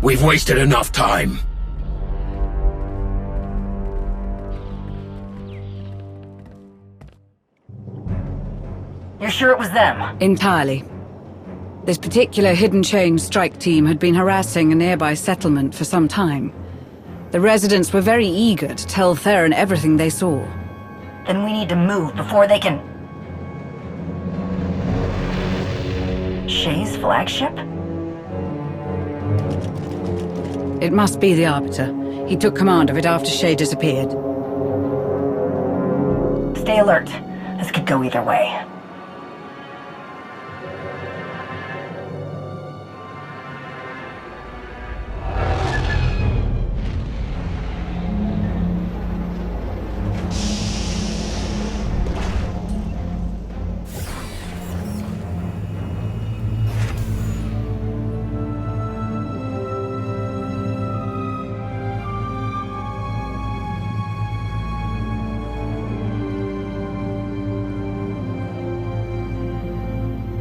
We've wasted enough time. You're sure it was them? Entirely. This particular hidden chain strike team had been harassing a nearby settlement for some time. The residents were very eager to tell Theron everything they saw. Then we need to move before they can... Shay's flagship? It must be the Arbiter. He took command of it after Shay disappeared. Stay alert. This could go either way.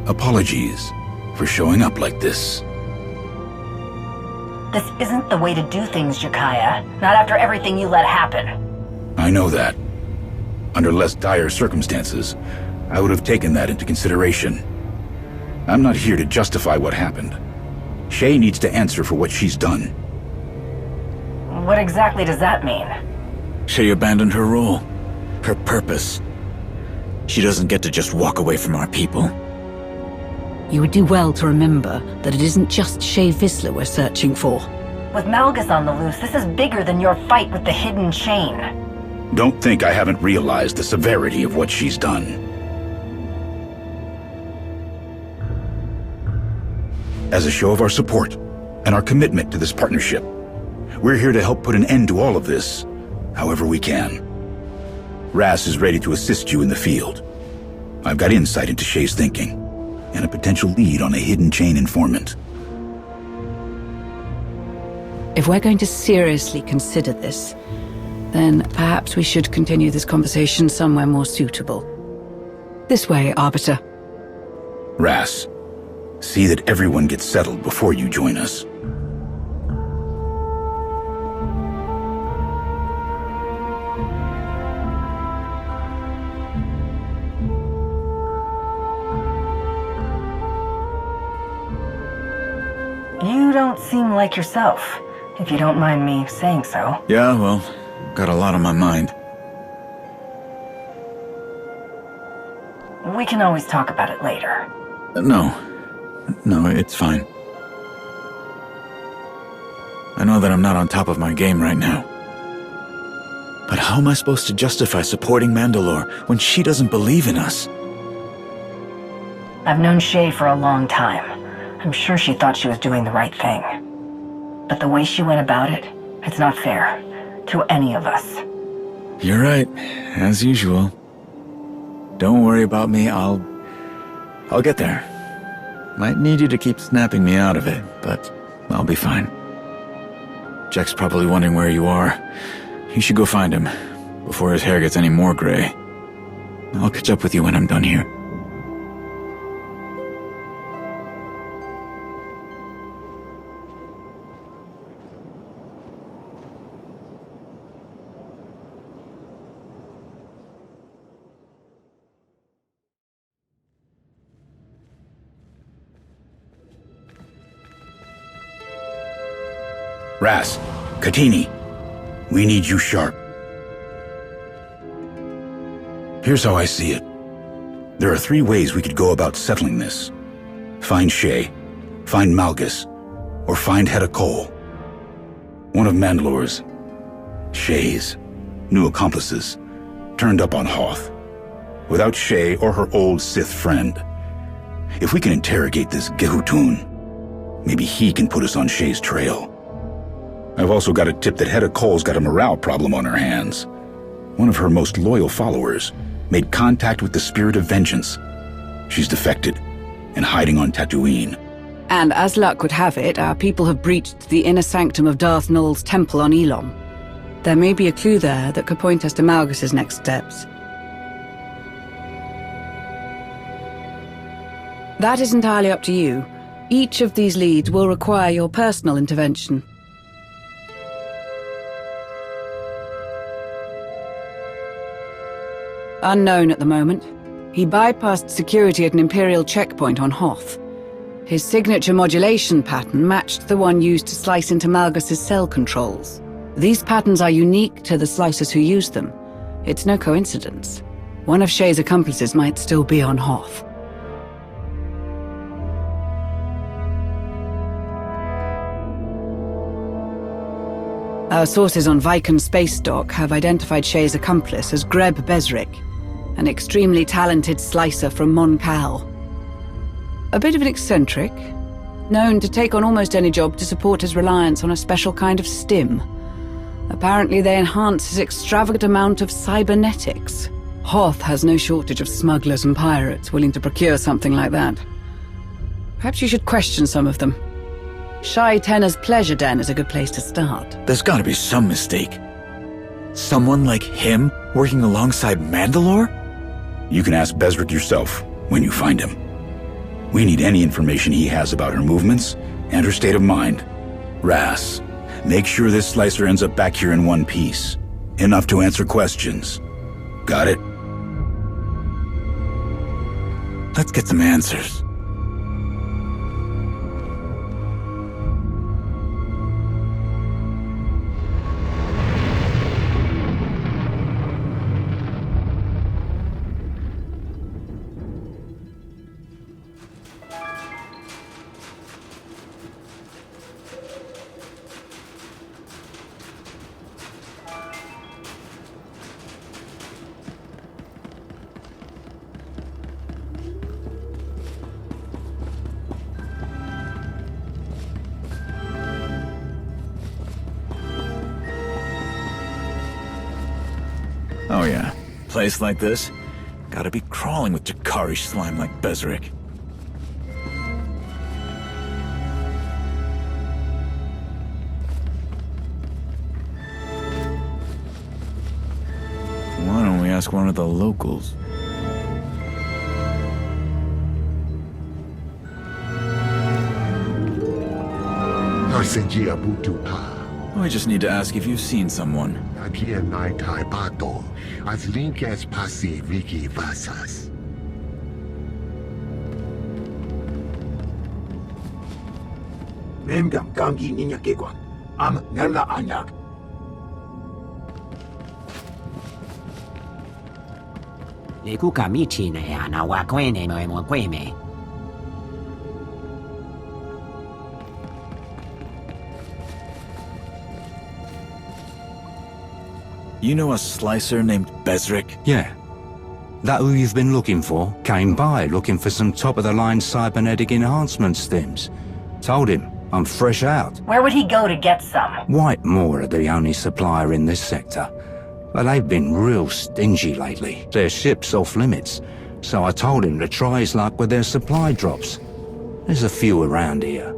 Apologies for showing up like this. This isn't the way to do things, Jakaya. Not after everything you let happen. I know that. Under less dire circumstances, I would have taken that into consideration. I'm not here to justify what happened. Shay needs to answer for what she's done. What exactly does that mean? Shay abandoned her role, her purpose. She doesn't get to just walk away from our people. You would do well to remember that it isn't just Shay Vizsla we're searching for. With Malgus on the loose, this is bigger than your fight with the hidden chain. Don't think I haven't realized the severity of what she's done. As a show of our support and our commitment to this partnership, we're here to help put an end to all of this, however we can. Ras is ready to assist you in the field. I've got insight into Shay's thinking, and a potential lead on a hidden chain informant. If we're going to seriously consider this, then perhaps we should continue this conversation somewhere more suitable. This way, Arbiter. Ras, see that everyone gets settled before you join us. You don't seem like yourself, if you don't mind me saying so. Yeah, well, got a lot on my mind. We can always talk about it later. No, it's fine. I know that I'm not on top of my game right now. But how am I supposed to justify supporting Mandalore when she doesn't believe in us? I've known Shay for a long time. I'm sure she thought she was doing the right thing. But the way she went about it, it's not fair to any of us. You're right, as usual. Don't worry about me, I'll get there. Might need you to keep snapping me out of it, but I'll be fine. Jack's probably wondering where you are. You should go find him, before his hair gets any more gray. I'll catch up with you when I'm done here. Ras, Katini, we need you sharp. Here's how I see it. There are 3 ways we could go about settling this. Find Shay, find Malgus, or find Hedda Cole. One of Mandalore's, Shay's, new accomplices, turned up on Hoth. Without Shay or her old Sith friend. If we can interrogate this Gehutun, maybe he can put us on Shay's trail. I've also got a tip that Hedda Cole's got a morale problem on her hands. One of her most loyal followers made contact with the Spirit of Vengeance. She's defected and hiding on Tatooine. And as luck would have it, our people have breached the inner sanctum of Darth Nul's temple on Elon. There may be a clue there that could point us to Malgus's next steps. That is entirely up to you, Each of these leads will require your personal intervention. Unknown at the moment. He bypassed security at an Imperial checkpoint on Hoth. His signature modulation pattern matched the one used to slice into Malgus's cell controls. These patterns are unique to the slicers who use them. It's no coincidence. One of Shay's accomplices might still be on Hoth. Our sources on Viken Space Dock have identified Shay's accomplice as Greb Bezrik, an extremely talented slicer from Mon Cal. A bit of an eccentric, known to take on almost any job to support his reliance on a special kind of stim. Apparently they enhance his extravagant amount of cybernetics. Hoth has no shortage of smugglers and pirates willing to procure something like that. Perhaps you should question some of them. Shai Tenner's Pleasure Den is a good place to start. There's gotta be some mistake. Someone like him working alongside Mandalore? You can ask Bezrik yourself when you find him. We need any information he has about her movements and her state of mind. Ras, make sure this slicer ends up back here in one piece. Enough to answer questions. Got it? Let's get some answers. Oh yeah, place like this, gotta be crawling with Jakari slime like Bezrik. Why don't we ask one of the locals? We just need to ask if you've seen someone. As link as passe Vicky Vasas. Memgam gangi ninya kegwa. Am nella anyak. Leku kamichi ne ana wakwene no emwakweme. You know a slicer named Bezrik? Yeah. That who you've been looking for came by looking for some top-of-the-line cybernetic enhancement stims. Told him I'm fresh out. Where would he go to get some? Whitemore are the only supplier in this sector. But they've been real stingy lately. Their ship's off limits. So I told him to try his luck with their supply drops. There's a few around here.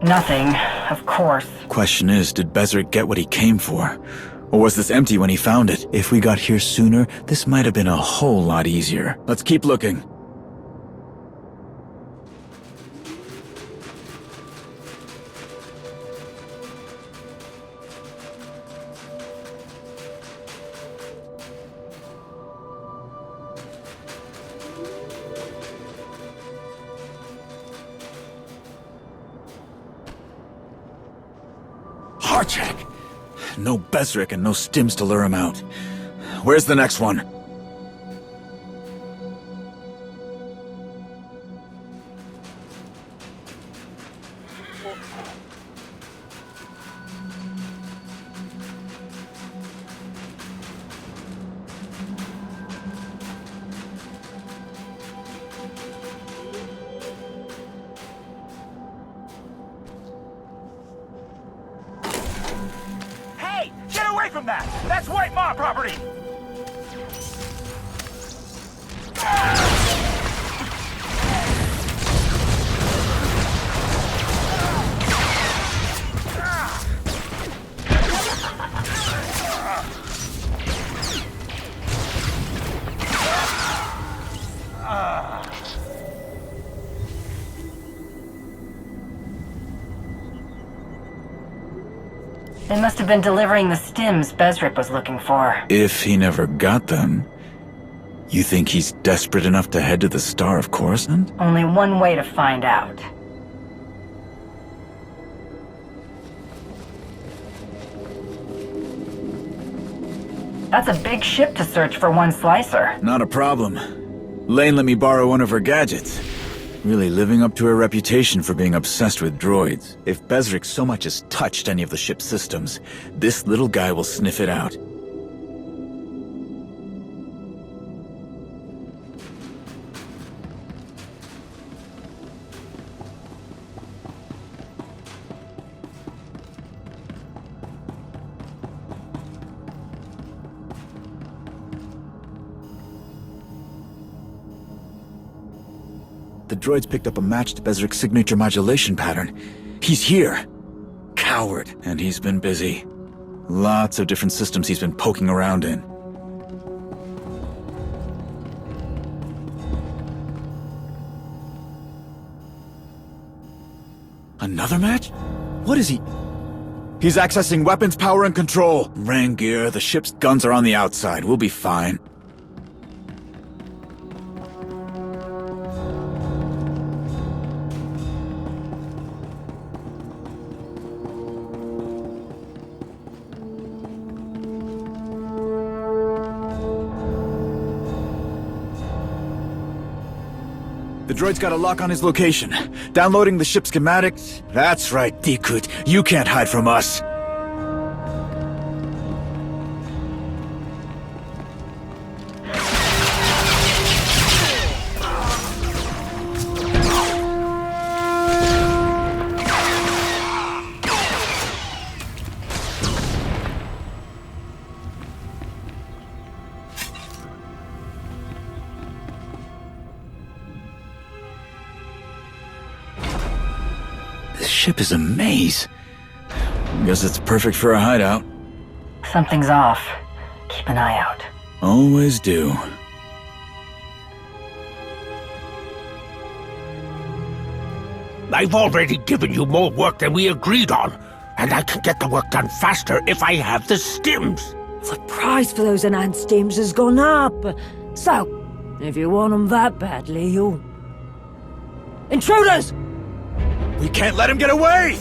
Nothing, of course. Question is, did Bezrik get what he came for? Or was this empty when he found it? If we got here sooner, this might have been a whole lot easier. Let's keep looking. Check. No Bezrik and no stims to lure him out. Where's the next one? That's Whitemore property! They must have been delivering the stims Besrick was looking for. If he never got them, you think he's desperate enough to head to the Star of Coruscant? Only one way to find out. That's a big ship to search for one slicer. Not a problem. Lane let me borrow one of her gadgets. Really living up to her reputation for being obsessed with droids. If Besrick so much as touched any of the ship's systems, this little guy will sniff it out. The droids picked up a match to Besrick's signature modulation pattern. He's here. Coward. And he's been busy. Lots of different systems he's been poking around in. Another match? What is he? He's accessing weapons power and control. Rangear, the ship's guns are on the outside. We'll be fine. The droid's got a lock on his location. Downloading the ship schematics. That's right, Dikut. You can't hide from us. This ship is a maze. Guess it's perfect for a hideout. Something's off. Keep an eye out. Always do. I've already given you more work than we agreed on, and I can get the work done faster if I have the stims. The price for those enhanced stims has gone up. So, if you want them that badly, you... Intruders! We can't let him get away!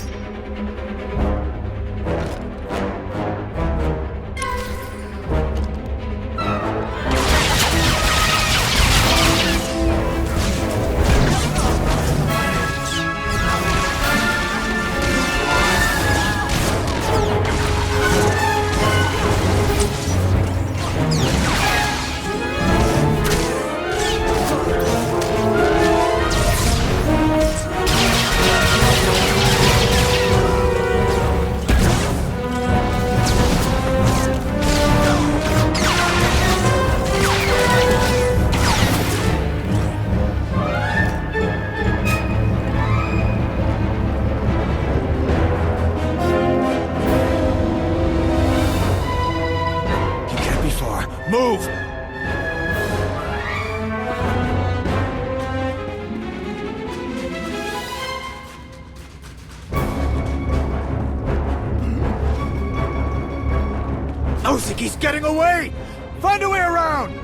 Move! Oziki's getting away! Find a way around!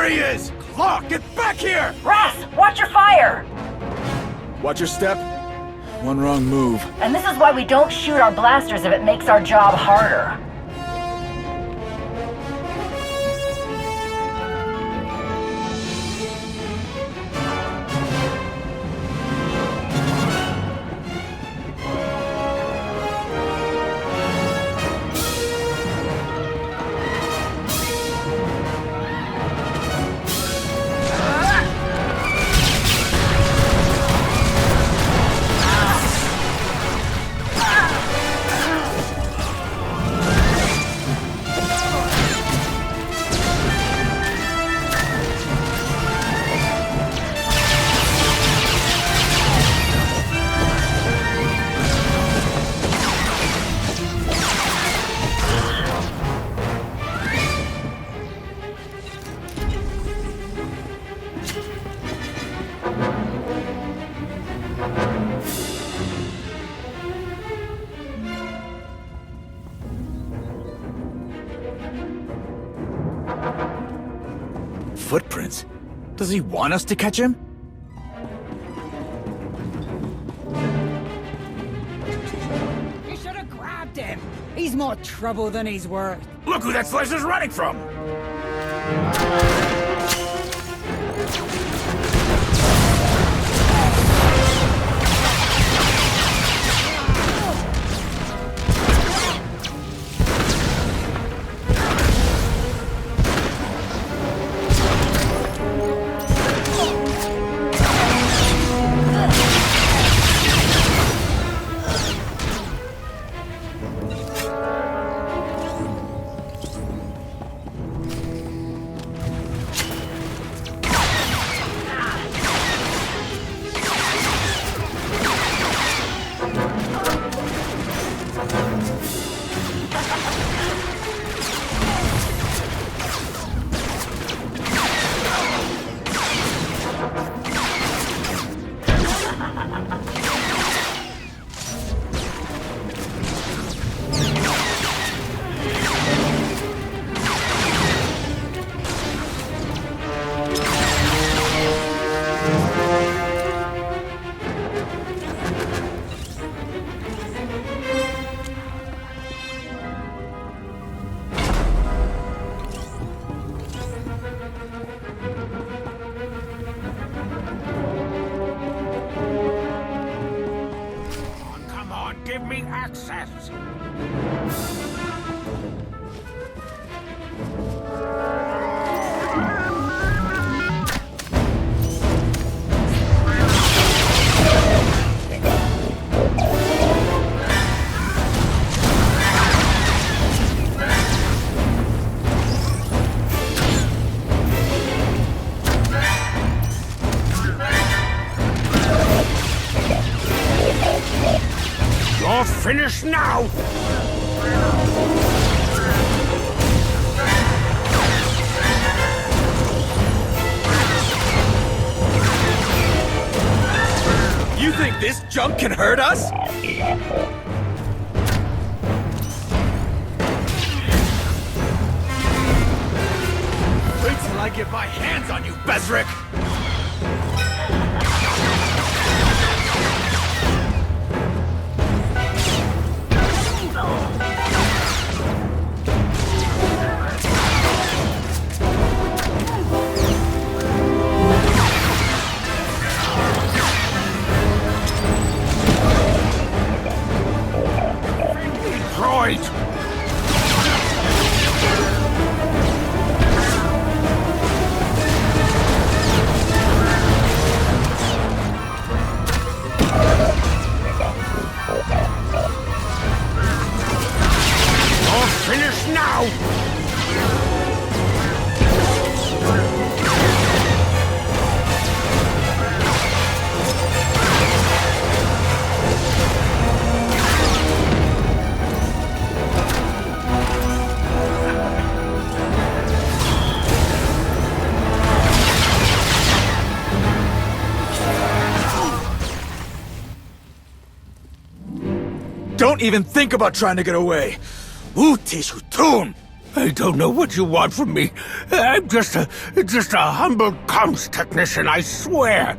he is! Claw, get back here! Ras, watch your fire! Watch your step. One wrong move. And this is why we don't shoot our blasters if it makes our job harder. Footprints? Does he want us to catch him? You should have grabbed him. He's more trouble than he's worth. Look who that slicer's running from! Give me access! You're finished now! You think this junk can hurt us? Wait till I get my hands on you, Bezric! Don't even think about trying to get away! SWTOR! I don't know what you want from me. I'm just a humble comms technician, I swear.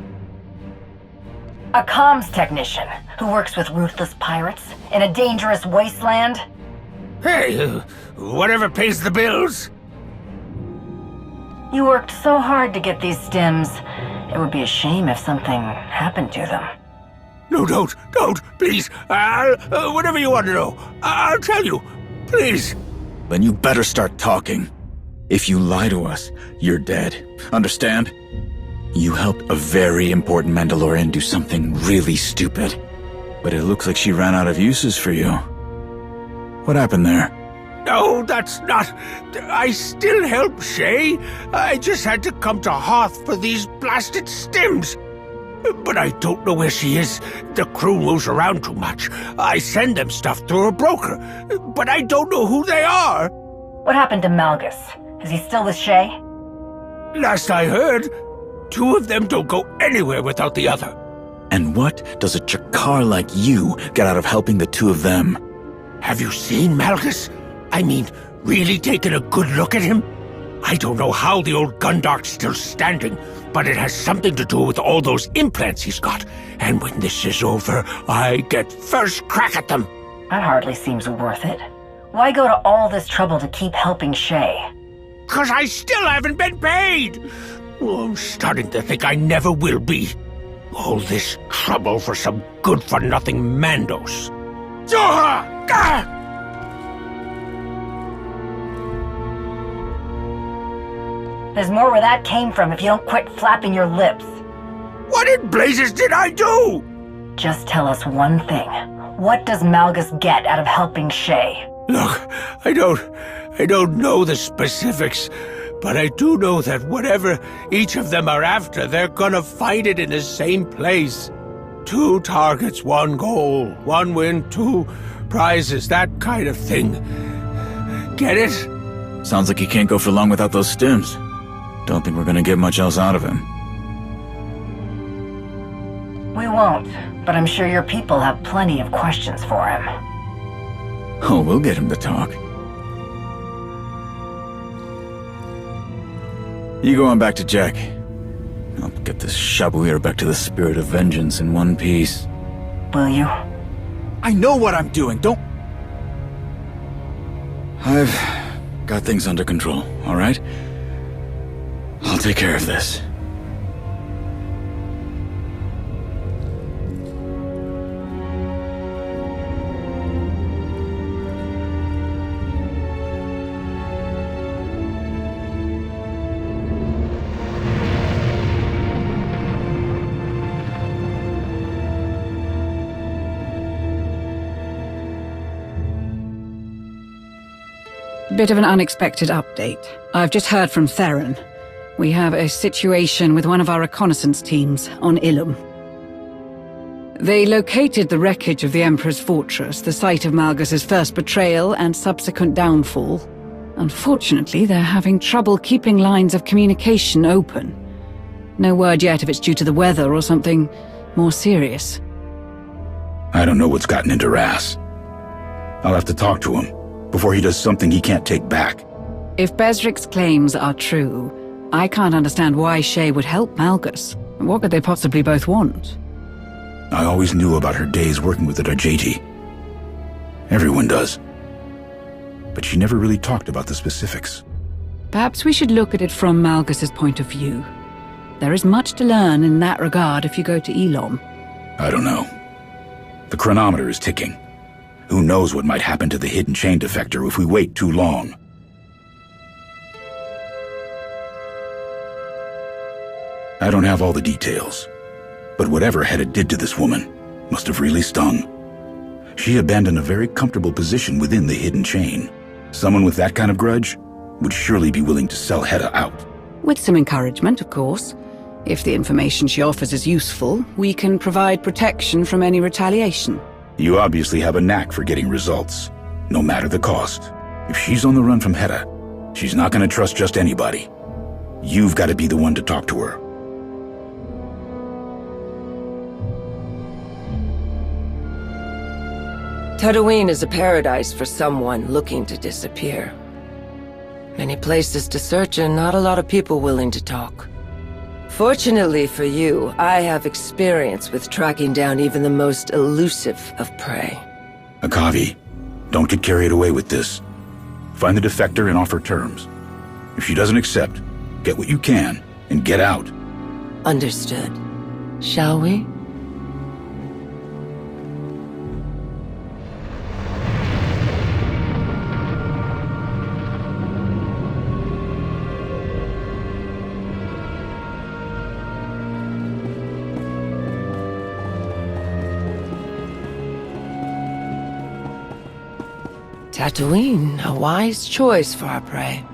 A comms technician who works with ruthless pirates in a dangerous wasteland? Hey, whatever pays the bills. You worked so hard to get these stims. It would be a shame if something happened to them. No, don't, please. Whatever you want to know, I'll tell you. Please. Then you better start talking. If you lie to us, you're dead. Understand? You helped a very important Mandalorian do something really stupid. But it looks like she ran out of uses for you. What happened there? No, that's not... I still help Shay. I just had to come to Hoth for these blasted stims. But I don't know where she is. The crew moves around too much. I send them stuff through a broker, but I don't know who they are. What happened to Malgus? Is he still with Shay? Last I heard, two of them don't go anywhere without the other. And what does a Jakar like you get out of helping the two of them? Have you seen Malgus? I mean, really taken a good look at him? I don't know how the old Gundark's still standing, but it has something to do with all those implants he's got. And when this is over, I get first crack at them. That hardly seems worth it. Why go to all this trouble to keep helping Shay? 'Cause I still haven't been paid! Oh, I'm starting to think I never will be. All this trouble for some good-for-nothing Mandos. Zoha! Gah! There's more where that came from if you don't quit flapping your lips. What in blazes did I do? Just tell us one thing. What does Malgus get out of helping Shay? Look, I don't know the specifics, but I do know that whatever each of them are after, they're gonna find it in the same place. 2 targets, 1 goal, 1 win, 2 prizes, that kind of thing. Get it? Sounds like he can't go for long without those stims. Don't think we're gonna get much else out of him. We won't, but I'm sure your people have plenty of questions for him. Oh, we'll get him to talk. You go on back to Jack. I'll get this Shabuir back to the spirit of vengeance in one piece. Will you? I know what I'm doing, don't... I've got things under control, all right? I'll take care of this. Bit of an unexpected update. I've just heard from Theron. We have a situation with one of our reconnaissance teams on Ilum. They located the wreckage of the Emperor's fortress, the site of Malgus's first betrayal and subsequent downfall. Unfortunately, they're having trouble keeping lines of communication open. No word yet if it's due to the weather or something more serious. I don't know what's gotten into Ras. I'll have to talk to him before he does something he can't take back. If Bezric's claims are true, I can't understand why Shay would help Malgus. What could they possibly both want? I always knew about her days working with the Dajeti. Everyone does. But she never really talked about the specifics. Perhaps we should look at it from Malgus's point of view. There is much to learn in that regard if you go to Elom. I don't know. The chronometer is ticking. Who knows what might happen to the hidden chain defector if we wait too long. I don't have all the details, but whatever Hedda did to this woman must have really stung. She abandoned a very comfortable position within the hidden chain. Someone with that kind of grudge would surely be willing to sell Hedda out. With some encouragement, of course. If the information she offers is useful, we can provide protection from any retaliation. You obviously have a knack for getting results, no matter the cost. If she's on the run from Hedda, she's not going to trust just anybody. You've got to be the one to talk to her. Tatooine is a paradise for someone looking to disappear. Many places to search and not a lot of people willing to talk. Fortunately for you, I have experience with tracking down even the most elusive of prey. Akavi, don't get carried away with this. Find the defector and offer terms. If she doesn't accept, get what you can and get out. Understood. Shall we? Tatooine, a wise choice for our prey.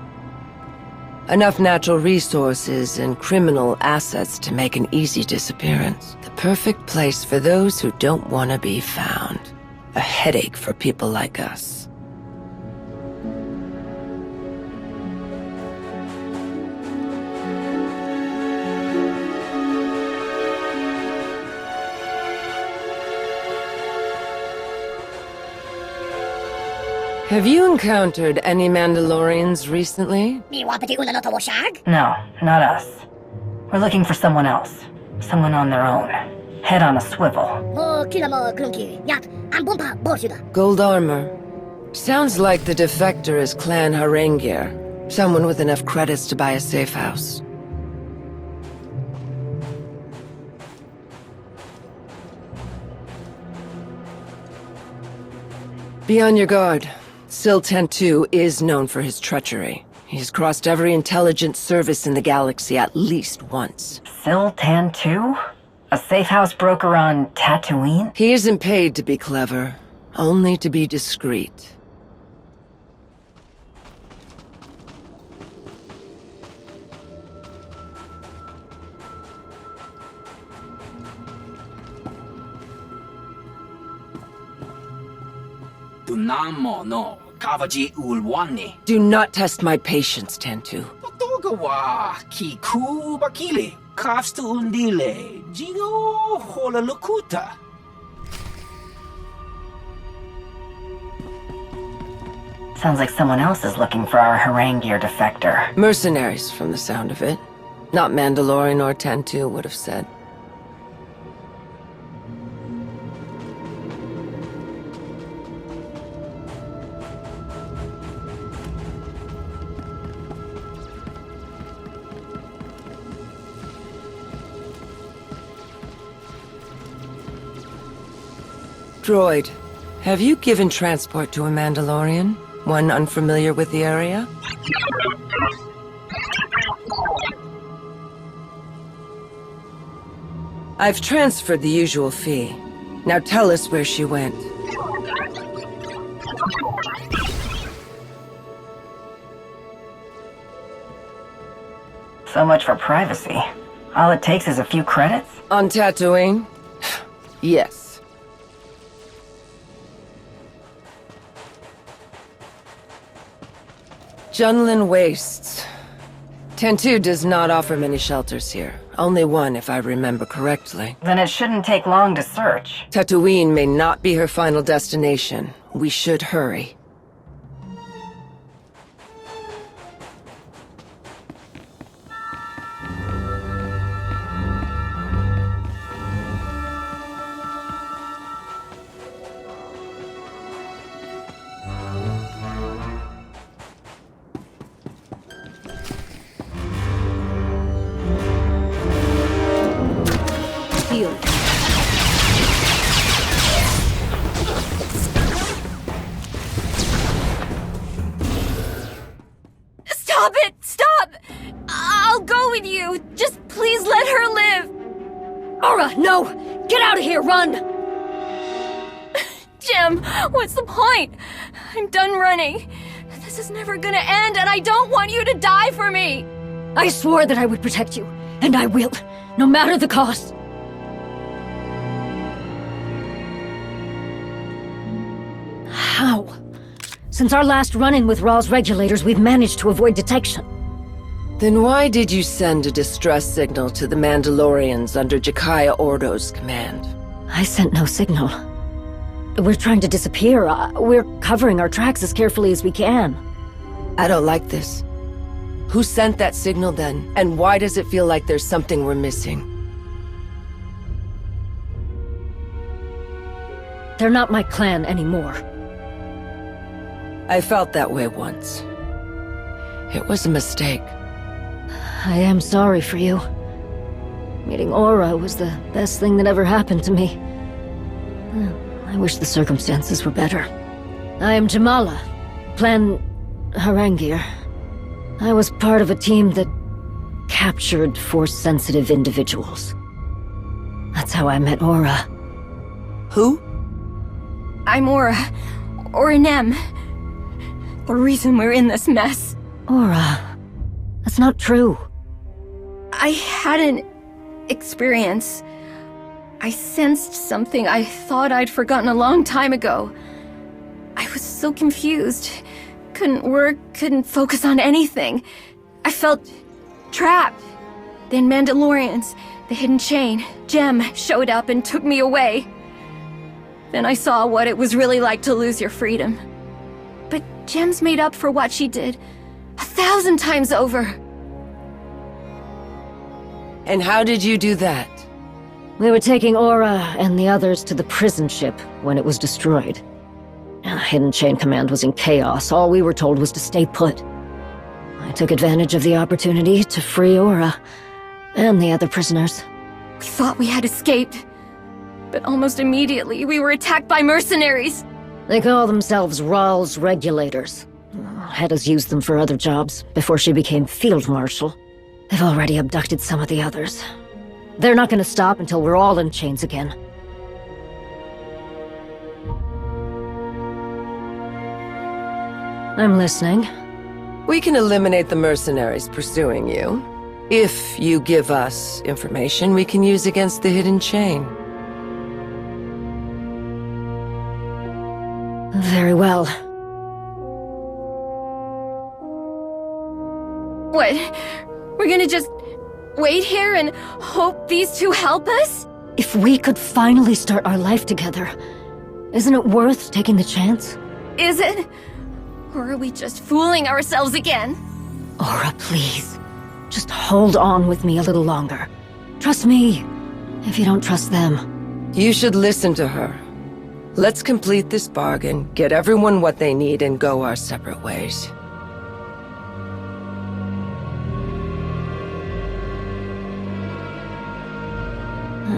Enough natural resources and criminal assets to make an easy disappearance. The perfect place for those who don't want to be found. A headache for people like us. Have you encountered any Mandalorians recently? No, not us. We're looking for someone else. Someone on their own. Head on a swivel. Gold armor. Sounds like the defector is Clan Harengier. Someone with enough credits to buy a safe house. Be on your guard. SWTOR is known for his treachery. He's crossed every intelligence service in the galaxy at least once. SWTOR? A safe house broker on Tatooine? He isn't paid to be clever, only to be discreet. Do not test my patience, Tantu. Sounds like someone else is looking for our Harengier defector. Mercenaries, from the sound of it. Not Mandalorian or Tantu would have said. Droid, have you given transport to a Mandalorian? One unfamiliar with the area? I've transferred the usual fee. Now tell us where she went. So much for privacy. All it takes is a few credits? On Tatooine? Yes. Junlin Wastes. Tantu does not offer many shelters here. Only one, if I remember correctly. Then it shouldn't take long to search. Tatooine may not be her final destination. We should hurry. Stop it! Stop! I'll go with you. Just please let her live. Aura, no! Get out of here, run! Jim, what's the point? I'm done running. This is never gonna end, and I don't want you to die for me. I swore that I would protect you, and I will, no matter the cost. How? Since our last run-in with Raw's regulators, we've managed to avoid detection. Then why did you send a distress signal to the Mandalorians under Jakaya Ordo's command? I sent no signal. We're trying to disappear. We're covering our tracks as carefully as we can. I don't like this. Who sent that signal then? And why does it feel like there's something we're missing? They're not my clan anymore. I felt that way once. It was a mistake. I am sorry for you. Meeting Aura was the best thing that ever happened to me. I wish the circumstances were better. I am Jamala, Plan Harangir. I was part of a team that captured Force-sensitive individuals. That's how I met Aura. Who? I'm Aura. Aura Nem. The reason we're in this mess. Aura. That's not true. I had an experience. I sensed something I thought I'd forgotten a long time ago. I was so confused. Couldn't work, couldn't focus on anything. I felt trapped. Then Mandalorians, the hidden chain, Gem, showed up and took me away. Then I saw what it was really like to lose your freedom. But Gem's made up for what she did 1,000 times over. And how did you do that? We were taking Aura and the others to the prison ship when it was destroyed. Hidden Chain Command was in chaos. All we were told was to stay put. I took advantage of the opportunity to free Aura and the other prisoners. We thought we had escaped, but almost immediately we were attacked by mercenaries. They call themselves Rawls Regulators. Hedda's used them for other jobs before she became Field Marshal. They've already abducted some of the others. They're not gonna stop until we're all in chains again. I'm listening. We can eliminate the mercenaries pursuing you. If you give us information we can use against the Hidden Chain. Very well. What? We're gonna just wait here and hope these two help us? If we could finally start our life together, isn't it worth taking the chance? Is it? Or are we just fooling ourselves again? Aura, please. Just hold on with me a little longer. Trust me, if you don't trust them. You should listen to her. Let's complete this bargain, get everyone what they need, and go our separate ways.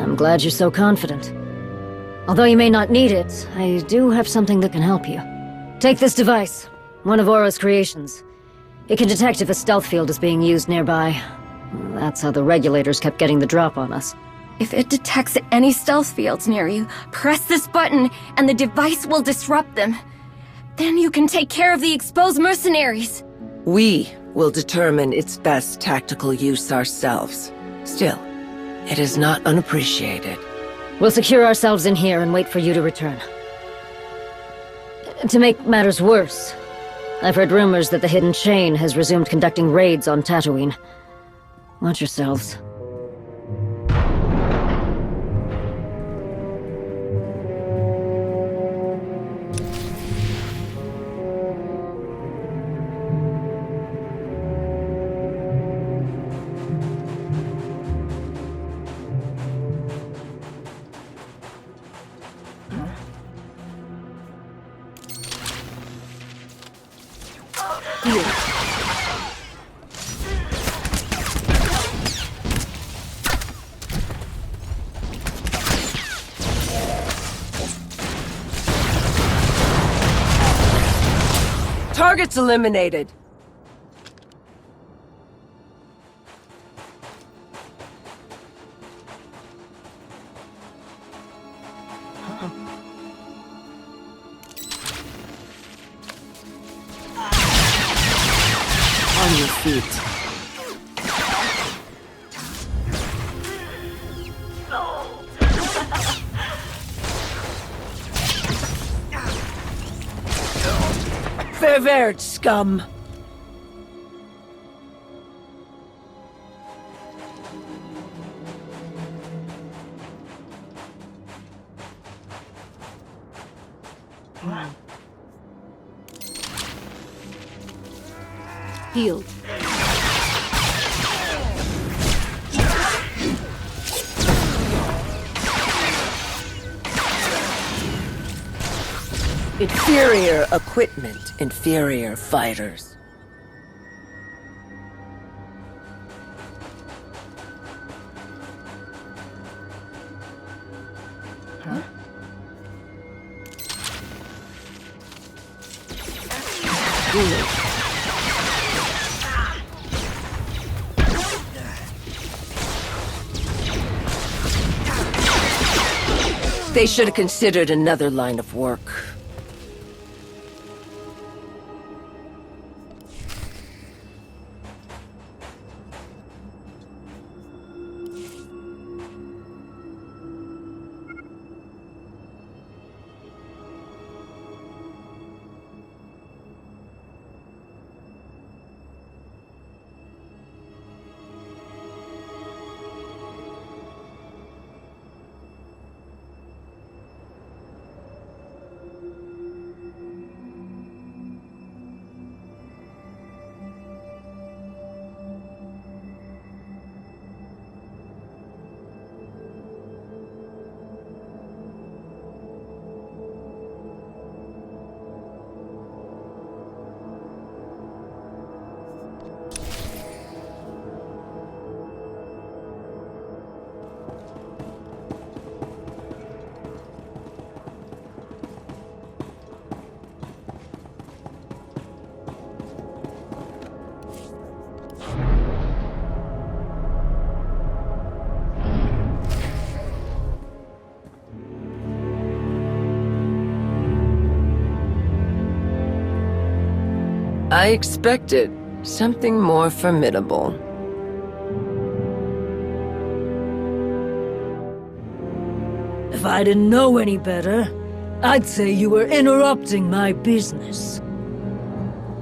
I'm glad you're so confident. Although you may not need it, I do have something that can help you. Take this device, one of Aura's creations. It can detect if a stealth field is being used nearby. That's how the regulators kept getting the drop on us. If it detects any stealth fields near you, press this button and the device will disrupt them. Then you can take care of the exposed mercenaries. We will determine its best tactical use ourselves. Still, it is not unappreciated. We'll secure ourselves in here and wait for you to return. To make matters worse, I've heard rumors that the Hidden Chain has resumed conducting raids on Tatooine. Watch yourselves. Targets eliminated. On your feet. Ververt, scum! Healed. Inferior equipment, inferior fighters. Huh? They should have considered another line of work. I expected something more formidable. If I didn't know any better, I'd say you were interrupting my business.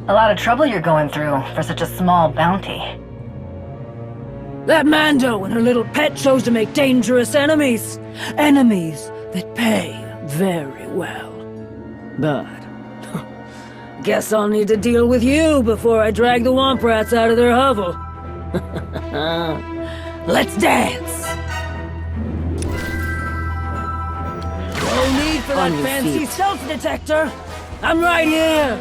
A lot of trouble you're going through for such a small bounty. That Mando and her little pet chose to make dangerous enemies. Enemies that pay very well. But guess I'll need to deal with you before I drag the Womp Rats out of their hovel. Let's dance! No need for that fancy stealth detector! I'm right here!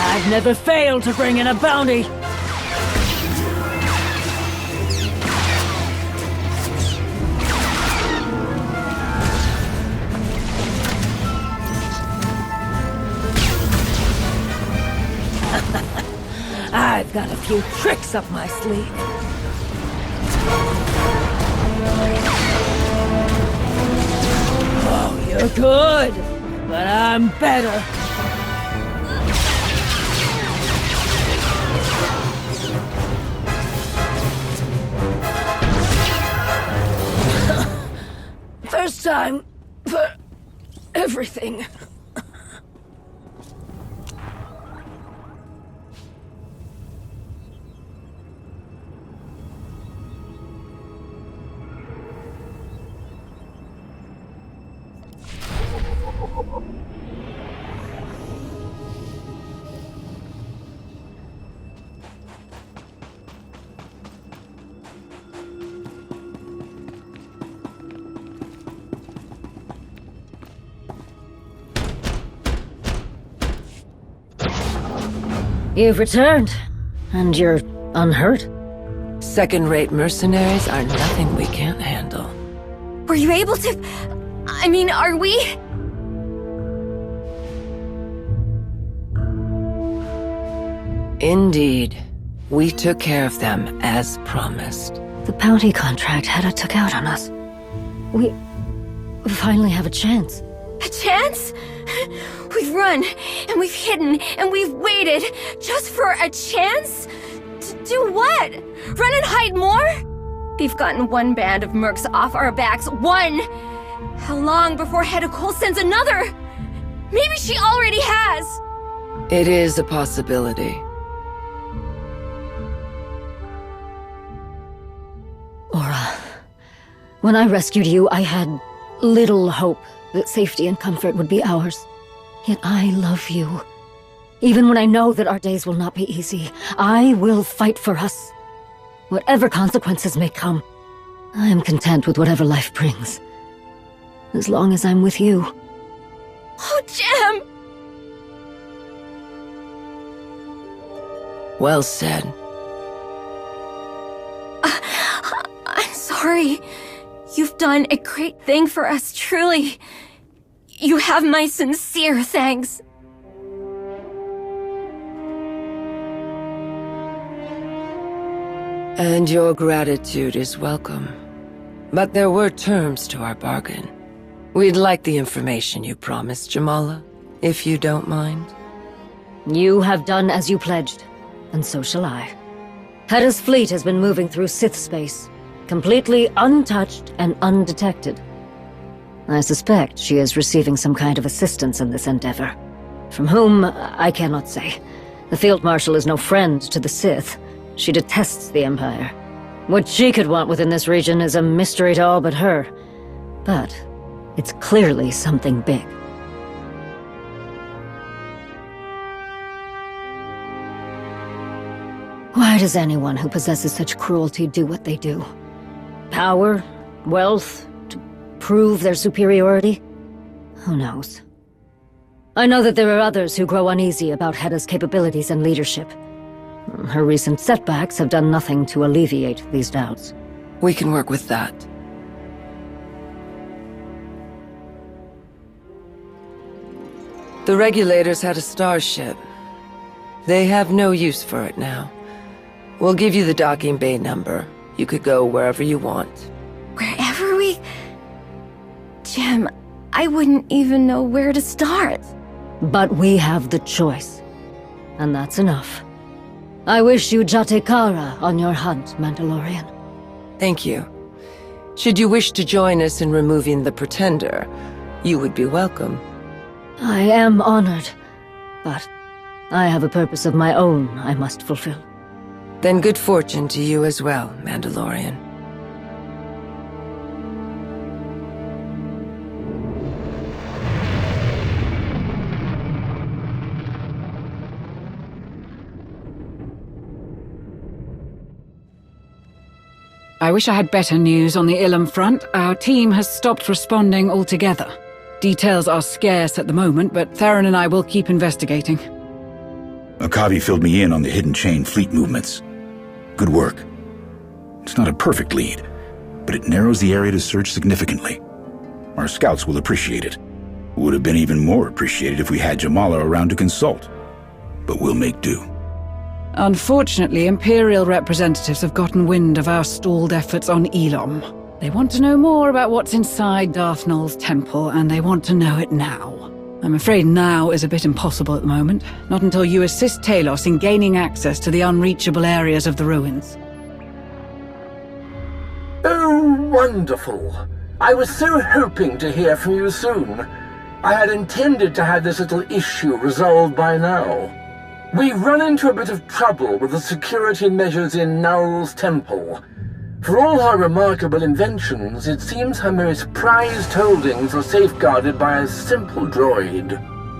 I've never failed to bring in a bounty! I've got a few tricks up my sleeve. Oh, you're good, but I'm better. First time for everything. You've returned, and you're unhurt. Second-rate mercenaries are nothing we can't handle. Were you able to... I mean, are we... Indeed. We took care of them, as promised. The bounty contract Hedda took out on us. We finally have a chance. A chance? We've run, and we've hidden, and we've waited, just for a chance? To do what? Run and hide more? We've gotten one band of mercs off our backs. One! How long before Hedda Cole sends another? Maybe she already has! It is a possibility. Aura, when I rescued you, I had little hope that safety and comfort would be ours. Yet I love you. Even when I know that our days will not be easy, I will fight for us. Whatever consequences may come, I am content with whatever life brings. As long as I'm with you. Oh, Jim! Well said. I'm sorry. You've done a great thing for us, truly. You have my sincere thanks. And your gratitude is welcome. But there were terms to our bargain. We'd like the information you promised, Jamala, if you don't mind. You have done as you pledged, and so shall I. Hedda's fleet has been moving through Sith space, completely untouched and undetected. I suspect she is receiving some kind of assistance in this endeavor. From whom, I cannot say. The Field Marshal is no friend to the Sith. She detests the Empire. What she could want within this region is a mystery to all but her. But it's clearly something big. Why does anyone who possesses such cruelty do what they do? Power? Wealth? To prove their superiority? Who knows? I know that there are others who grow uneasy about Hedda's capabilities and leadership. Her recent setbacks have done nothing to alleviate these doubts. We can work with that. The regulators had a starship. They have no use for it now. We'll give you the docking bay number. You could go wherever you want. Wherever we... Jim, I wouldn't even know where to start. But we have the choice. And that's enough. I wish you Jatekara on your hunt, Mandalorian. Thank you. Should you wish to join us in removing the Pretender, you would be welcome. I am honored, but I have a purpose of my own I must fulfill. Then good fortune to you as well, Mandalorian. I wish I had better news on the Ilum front. Our team has stopped responding altogether. Details are scarce at the moment, but Theron and I will keep investigating. Akavi filled me in on the hidden chain fleet movements. Good work. It's not a perfect lead, but it narrows the area to search significantly. Our scouts will appreciate it. Would have been even more appreciated if we had Jamala around to consult. But we'll make do. Unfortunately, Imperial representatives have gotten wind of our stalled efforts on Ilum. They want to know more about what's inside Darth Nul's temple, and they want to know it now. I'm afraid now is a bit impossible at the moment, not until you assist Talos in gaining access to the unreachable areas of the ruins. Oh, wonderful. I was so hoping to hear from you soon. I had intended to have this little issue resolved by now. We've run into a bit of trouble with the security measures in Nul's temple. For all her remarkable inventions, it seems her most prized holdings are safeguarded by a simple droid.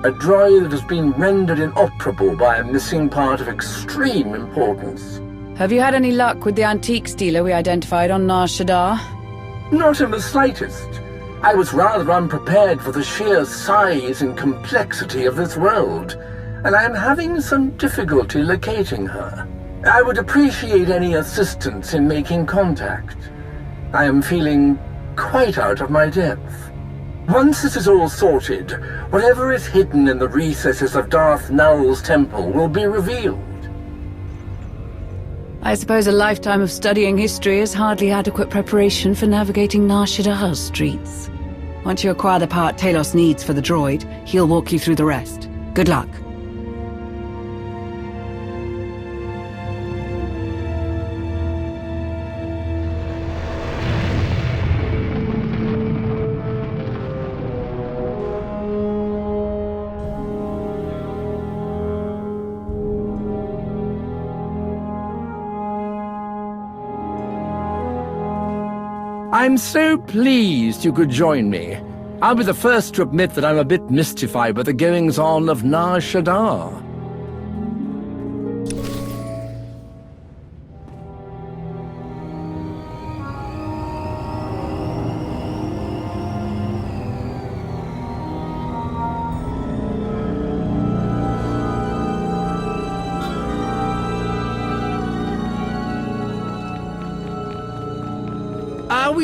A droid that has been rendered inoperable by a missing part of extreme importance. Have you had any luck with the antiques dealer we identified on Nar Shaddaa? Not in the slightest. I was rather unprepared for the sheer size and complexity of this world, and I am having some difficulty locating her. I would appreciate any assistance in making contact. I am feeling quite out of my depth. Once this is all sorted, whatever is hidden in the recesses of Darth Nul's temple will be revealed. I suppose a lifetime of studying history is hardly adequate preparation for navigating Nar Shaddaa's streets. Once you acquire the part Talos needs for the droid, he'll walk you through the rest. Good luck. I'm so pleased you could join me. I'll be the first to admit that I'm a bit mystified by the goings-on of Nar Shaddaa.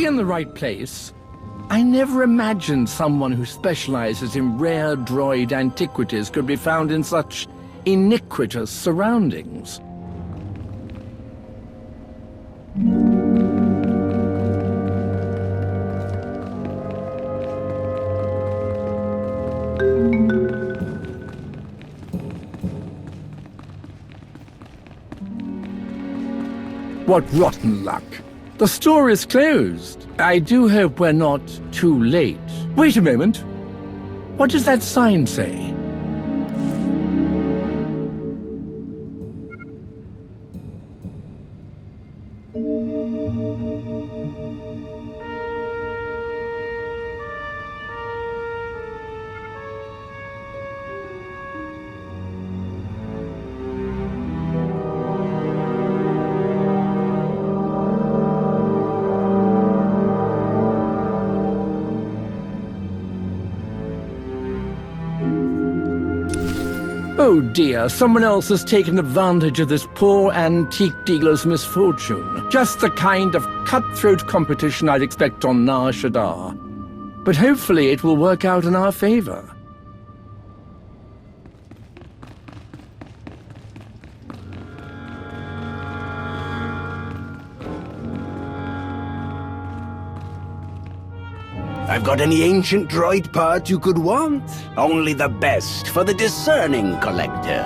we in the right place? I never imagined someone who specializes in rare droid antiquities could be found in such iniquitous surroundings. What rotten luck. The store is closed. I do hope we're not too late. Wait a moment. What does that sign say? Oh dear, someone else has taken advantage of this poor antique dealer's misfortune. Just the kind of cutthroat competition I'd expect on Nar Shaddaa. But hopefully it will work out in our favor. I've got any ancient droid part you could want. Only the best for the discerning collector.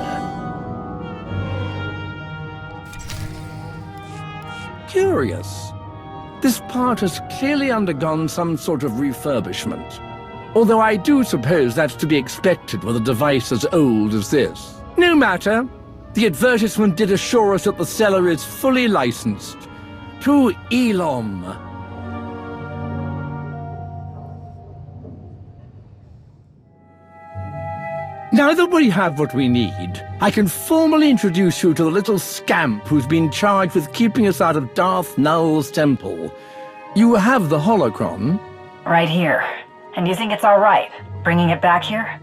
Curious. This part has clearly undergone some sort of refurbishment. Although I do suppose that's to be expected with a device as old as this. No matter. The advertisement did assure us that the seller is fully licensed. To Elom. Now that we have what we need, I can formally introduce you to the little scamp who's been charged with keeping us out of Darth Nul's temple. You have the holocron. Right here. And you think it's all right, bringing it back here?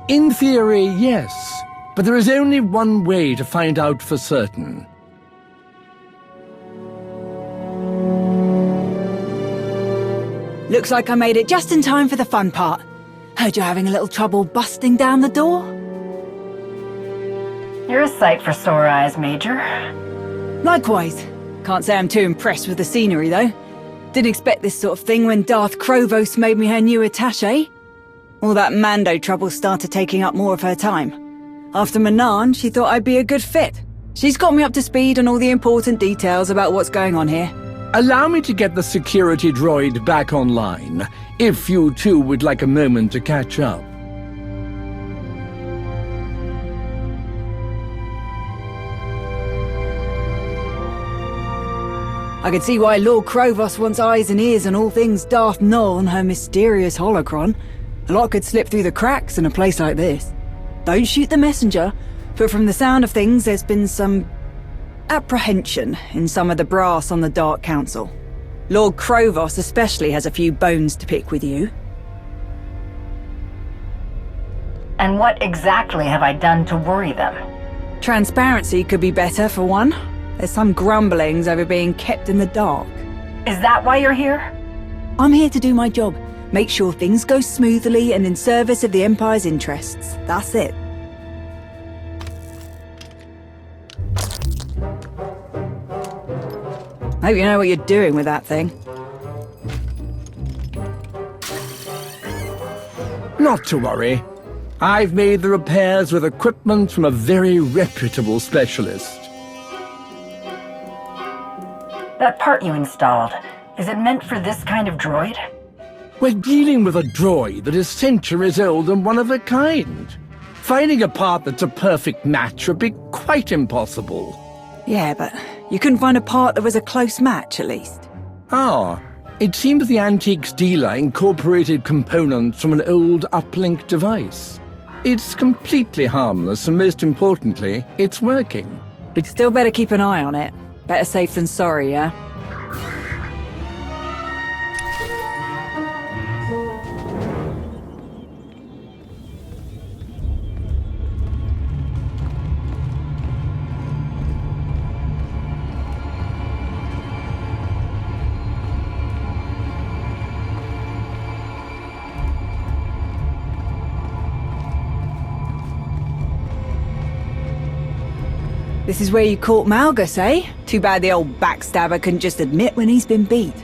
In theory, yes. But there is only one way to find out for certain. Looks like I made it just in time for the fun part. Heard you're having a little trouble busting down the door? You're a sight for sore eyes, Major. Likewise. Can't say I'm too impressed with the scenery, though. Didn't expect this sort of thing when Darth Krovos made me her new attaché. All that Mando trouble started taking up more of her time. After Manan, she thought I'd be a good fit. She's got me up to speed on all the important details about what's going on here. Allow me to get the security droid back online, if you two would like a moment to catch up. I can see why Lord Krovos wants eyes and ears on all things Darth Nul and her mysterious holocron. A lot could slip through the cracks in a place like this. Don't shoot the messenger, but from the sound of things, there's been some apprehension in some of the brass on the Dark Council. Lord Krovos especially has a few bones to pick with you. And what exactly have I done to worry them? Transparency could be better, for one. There's some grumblings over being kept in the dark. Is that why you're here? I'm here to do my job. Make sure things go smoothly and in service of the Empire's interests. That's it. Hope you know what you're doing with that thing. Not to worry. I've made the repairs with equipment from a very reputable specialist. That part you installed, is it meant for this kind of droid? We're dealing with a droid that is centuries old and one of a kind. Finding a part that's a perfect match would be quite impossible. Yeah, but you couldn't find a part that was a close match, at least. Ah, it seems the antiques dealer incorporated components from an old uplink device. It's completely harmless, and most importantly, it's working. Still better keep an eye on it. Better safe than sorry, yeah? This is where you caught Malgus, eh? Too bad the old backstabber couldn't just admit when he's been beat.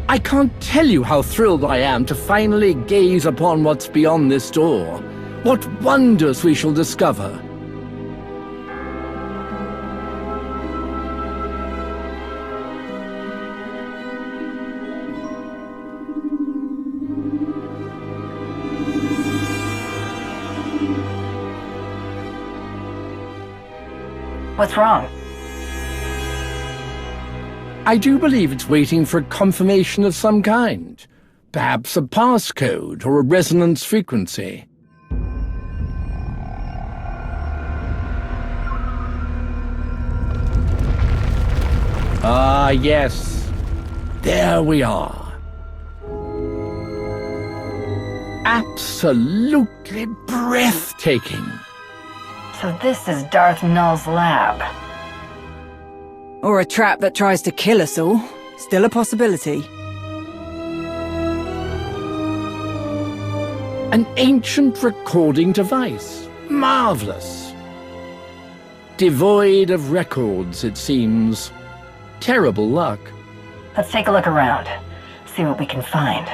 I can't tell you how thrilled I am to finally gaze upon what's beyond this door. What wonders we shall discover. What's wrong? I do believe it's waiting for confirmation of some kind. Perhaps a passcode or a resonance frequency. Ah, yes. There we are. Absolutely breathtaking. So this is Darth Null's lab. Or a trap that tries to kill us all. Still a possibility. An ancient recording device. Marvelous. Devoid of records, it seems. Terrible luck. Let's take a look around. See what we can find.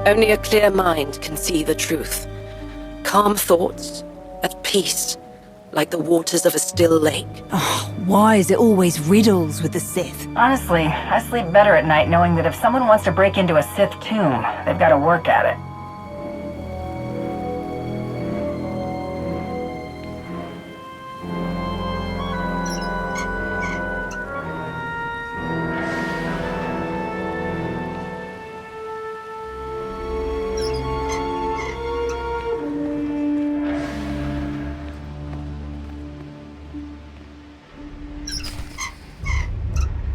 Only a clear mind can see the truth. Calm thoughts, at peace, like the waters of a still lake. Oh, why is it always riddles with the Sith? Honestly, I sleep better at night knowing that if someone wants to break into a Sith tomb, they've got to work at it.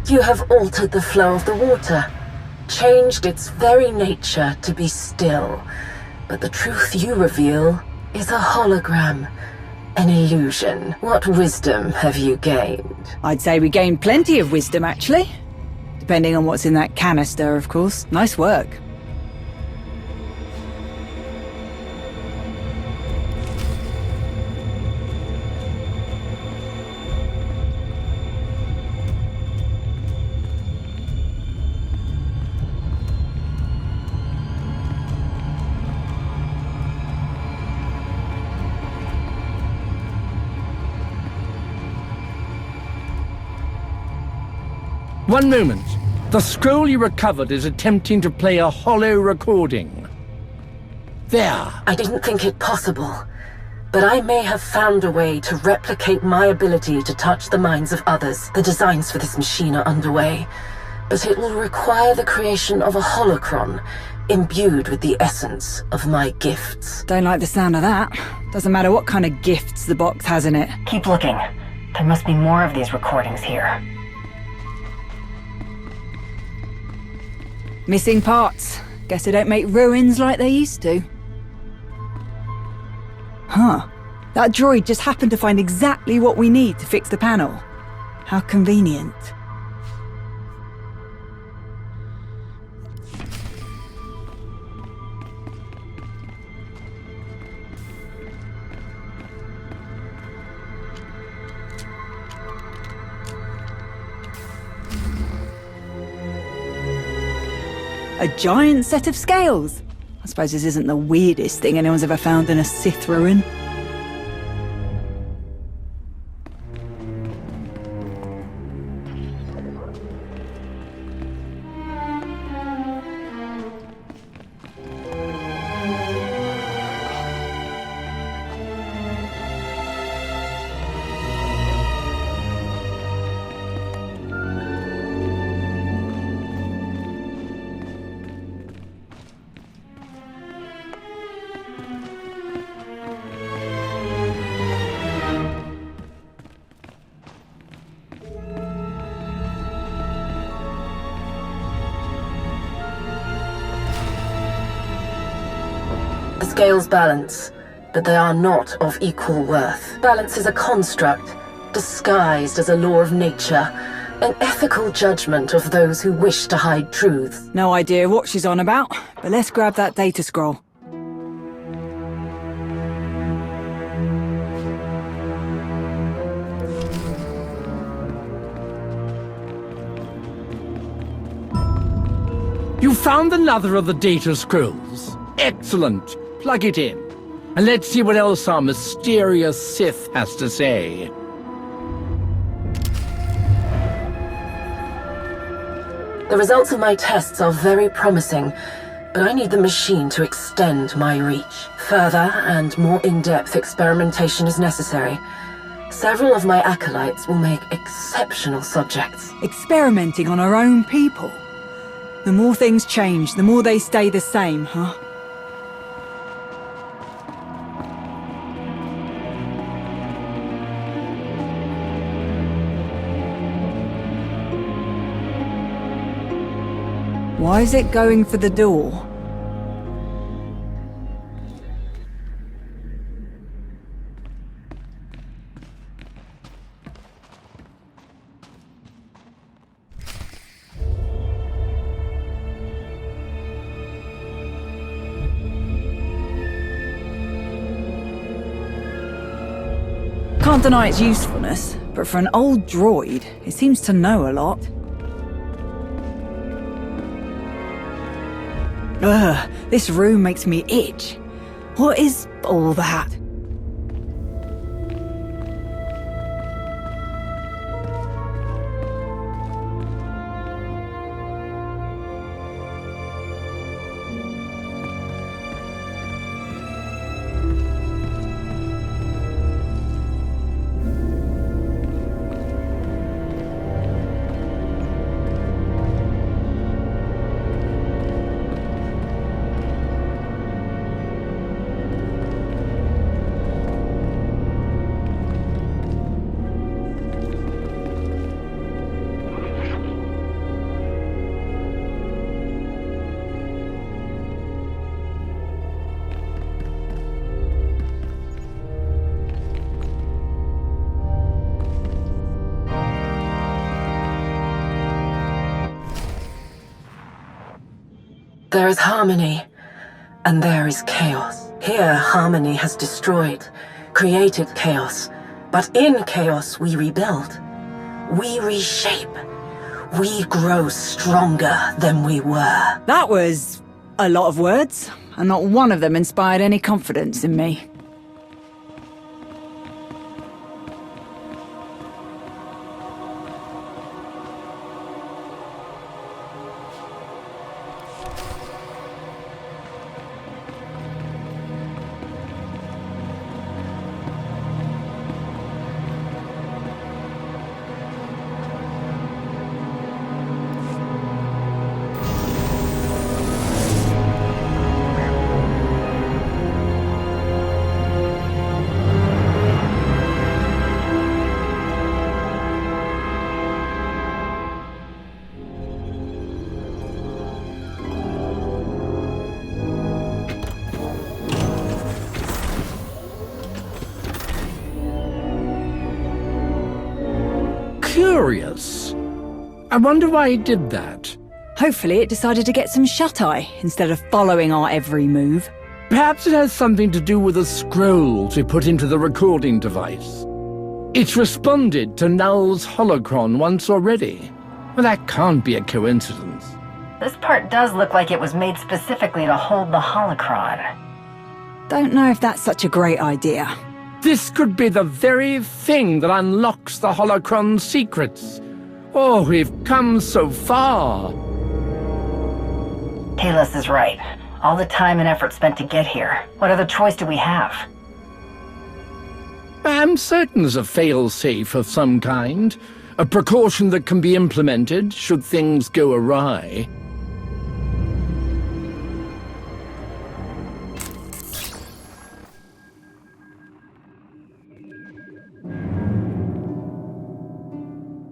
You have altered the flow of the water, changed its very nature to be still. But the truth you reveal is a hologram, an illusion. What wisdom have you gained? I'd say we gained plenty of wisdom, actually. Depending on what's in that canister, of course. Nice work. One moment. The scroll you recovered is attempting to play a hollow recording. There. I didn't think it possible, but I may have found a way to replicate my ability to touch the minds of others. The designs for this machine are underway, but it will require the creation of a holocron imbued with the essence of my gifts. Don't like the sound of that. Doesn't matter what kind of gifts the box has in it. Keep looking. There must be more of these recordings here. Missing parts. Guess they don't make ruins like they used to. Huh. That droid just happened to find exactly what we need to fix the panel. How convenient. A giant set of scales. I suppose this isn't the weirdest thing anyone's ever found in a Sith ruin. The scales balance, but they are not of equal worth. Balance is a construct, disguised as a law of nature, an ethical judgment of those who wish to hide truths. No idea what she's on about, but let's grab that data scroll. You found another of the data scrolls. Excellent. Plug it in. And let's see what else our mysterious Sith has to say. The results of my tests are very promising, but I need the machine to extend my reach. Further and more in-depth experimentation is necessary. Several of my acolytes will make exceptional subjects. Experimenting on our own people? The more things change, the more they stay the same, huh? Why is it going for the door? Can't deny its usefulness, but for an old droid, it seems to know a lot. Ugh, this room makes me itch. What is all that? There is harmony, and there is chaos. Here, harmony has destroyed, created chaos. But in chaos, we rebuild. We reshape. We grow stronger than we were. That was a lot of words, and not one of them inspired any confidence in me. Curious. I wonder why he did that. Hopefully it decided to get some shut-eye instead of following our every move. Perhaps it has something to do with the scrolls we put into the recording device. It's responded to Null's holocron once already. Well, that can't be a coincidence. This part does look like it was made specifically to hold the holocron. Don't know if that's such a great idea. This could be the very thing that unlocks the holocron's secrets. Oh, we've come so far. Talos is right. All the time and effort spent to get here. What other choice do we have? I'm certain there's a fail-safe of some kind. A precaution that can be implemented should things go awry.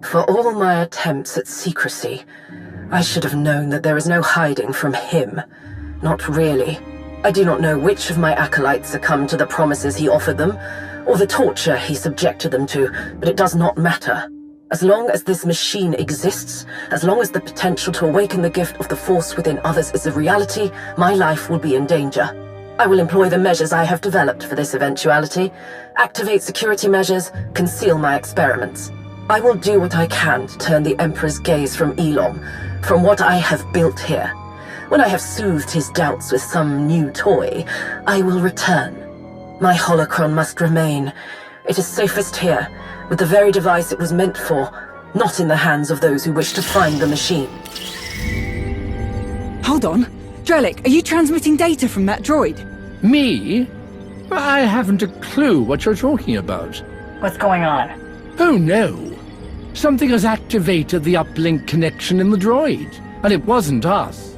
For all my attempts at secrecy, I should have known that there is no hiding from him. Not really. I do not know which of my acolytes succumbed to the promises he offered them, or the torture he subjected them to, but it does not matter. As long as this machine exists, as long as the potential to awaken the gift of the Force within others is a reality, my life will be in danger. I will employ the measures I have developed for this eventuality, activate security measures, conceal my experiments. I will do what I can to turn the Emperor's gaze from Elom, from what I have built here. When I have soothed his doubts with some new toy, I will return. My holocron must remain. It is safest here, with the very device it was meant for, not in the hands of those who wish to find the machine. Hold on. Drellic, are you transmitting data from that droid? Me? I haven't a clue what you're talking about. What's going on? Oh no. Something has activated the uplink connection in the droid, and it wasn't us.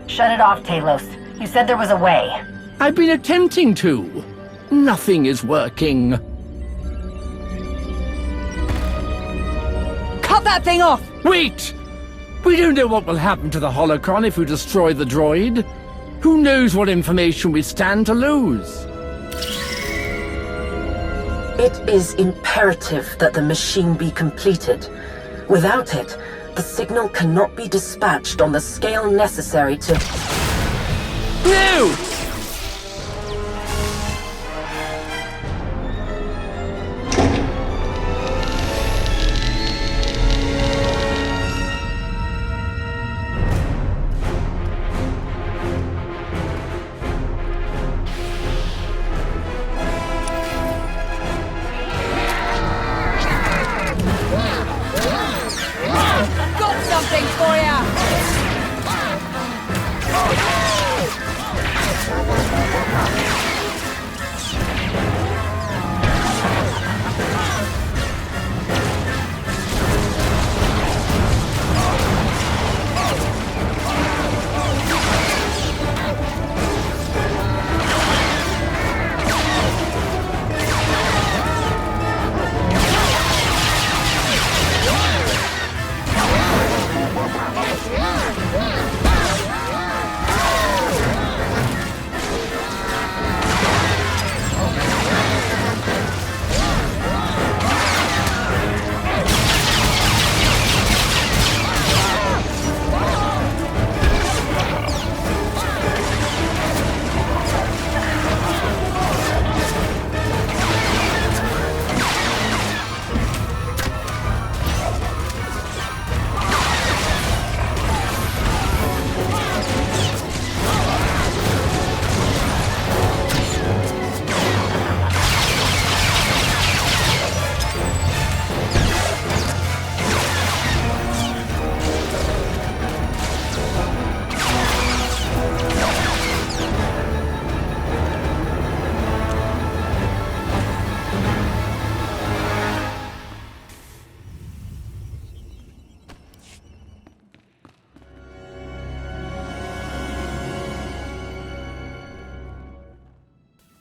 Shut it off, Talos. You said there was a way. I've been attempting to. Nothing is working. Cut that thing off! Wait! We don't know what will happen to the holocron if we destroy the droid. Who knows what information we stand to lose? It is imperative that the machine be completed. Without it, the signal cannot be dispatched on the scale necessary to... No!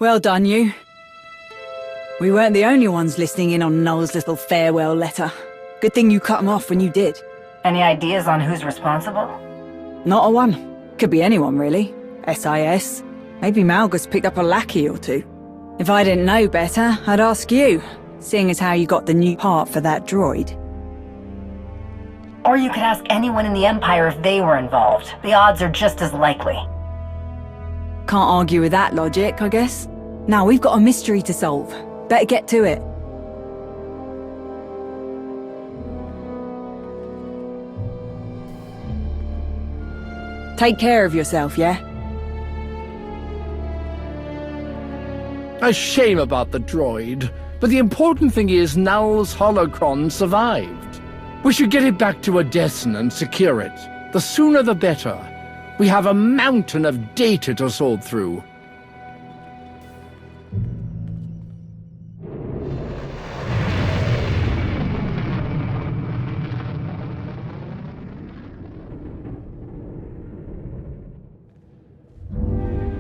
Well done, you. We weren't the only ones listening in on Null's little farewell letter. Good thing you cut him off when you did. Any ideas on who's responsible? Not a one. Could be anyone, really. SIS. Maybe Malgus picked up a lackey or two. If I didn't know better, I'd ask you, seeing as how you got the new part for that droid. Or you could ask anyone in the Empire if they were involved. The odds are just as likely. Can't argue with that logic, I guess. Now we've got a mystery to solve. Better get to it. Take care of yourself, yeah? A shame about the droid, but the important thing is Null's holocron survived. We should get it back to Odessen and secure it. The sooner the better. We have a mountain of data to sort through.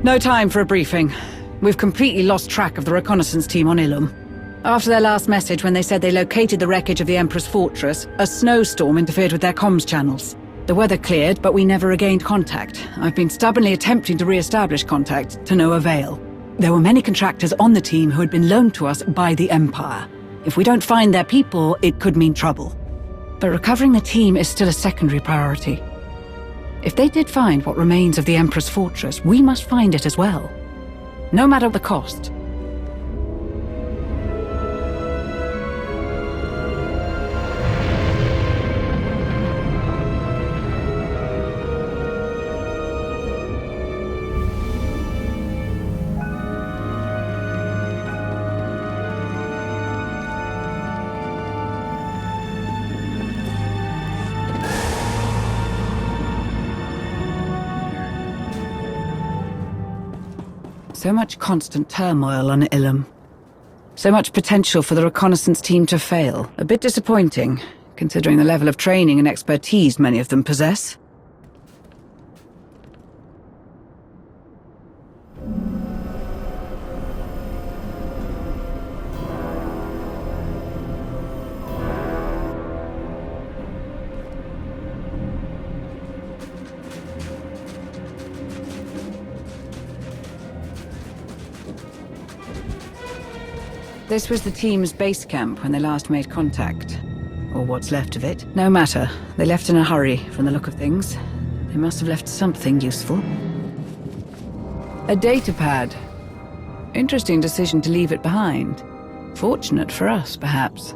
No time for a briefing. We've completely lost track of the reconnaissance team on Ilum. After their last message when they said they located the wreckage of the Emperor's fortress, a snowstorm interfered with their comms channels. The weather cleared, but we never regained contact. I've been stubbornly attempting to re-establish contact, to no avail. There were many contractors on the team who had been loaned to us by the Empire. If we don't find their people, it could mean trouble. But recovering the team is still a secondary priority. If they did find what remains of the Emperor's fortress, we must find it as well. No matter the cost. So much constant turmoil on Ilum. So much potential for the reconnaissance team to fail. A bit disappointing, considering the level of training and expertise many of them possess. This was the team's base camp when they last made contact. Or what's left of it. No matter. They left in a hurry, from the look of things. They must have left something useful. A data pad. Interesting decision to leave it behind. Fortunate for us, perhaps.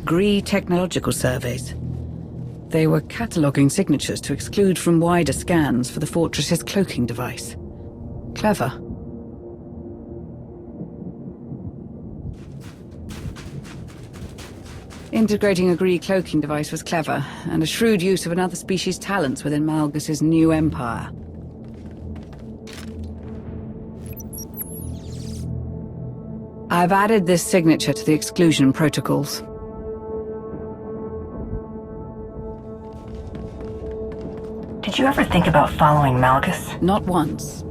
Gree Technological Surveys. They were cataloguing signatures to exclude from wider scans for the Fortress's cloaking device. Clever. Integrating a Gree cloaking device was clever, and a shrewd use of another species' talents within Malgus's new empire. I've added this signature to the exclusion protocols. Did you ever think about following Malgus? Not once.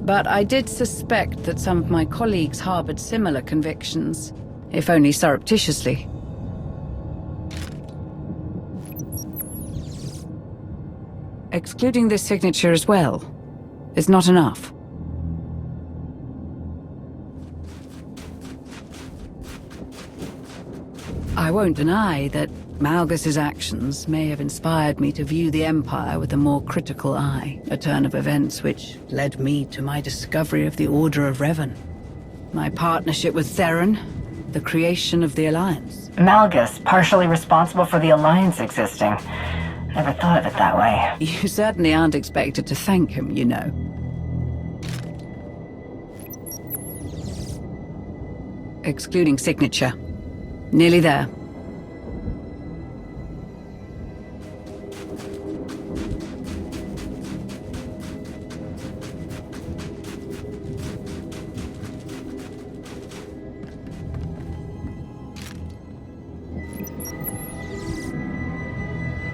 But I did suspect that some of my colleagues harbored similar convictions, if only surreptitiously. Excluding this signature as well is not enough. I won't deny that Malgus's actions may have inspired me to view the Empire with a more critical eye, a turn of events which led me to my discovery of the Order of Revan, my partnership with Theron, the creation of the Alliance. Malgus, partially responsible for the Alliance existing. Never thought of it that way. You certainly aren't expected to thank him, you know. Excluding signature. Nearly there.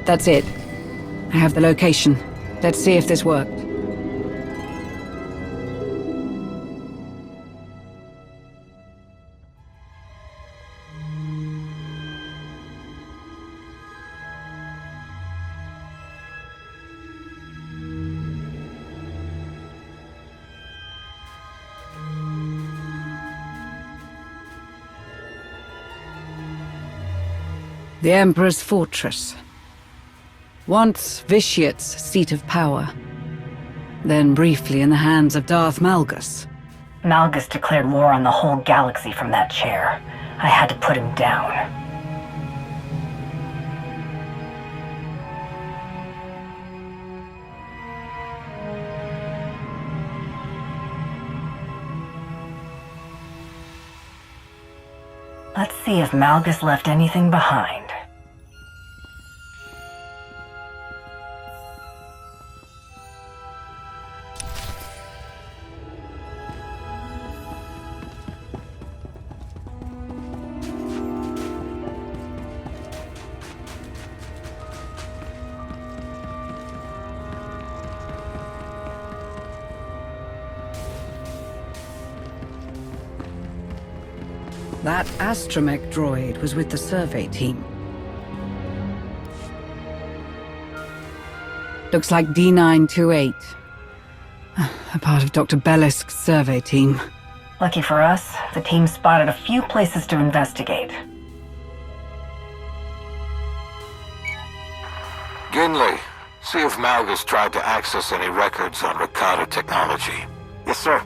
That's it. I have the location. Let's see if this worked. The Emperor's fortress. Once Vitiate's seat of power. Then briefly in the hands of Darth Malgus. Malgus declared war on the whole galaxy from that chair. I had to put him down. Let's see if Malgus left anything behind. That astromech droid was with the survey team. Looks like D928. A part of Dr. Bellisk's survey team. Lucky for us, the team spotted a few places to investigate. Ginley, see if Malgus tried to access any records on Rakata technology. Yes, sir.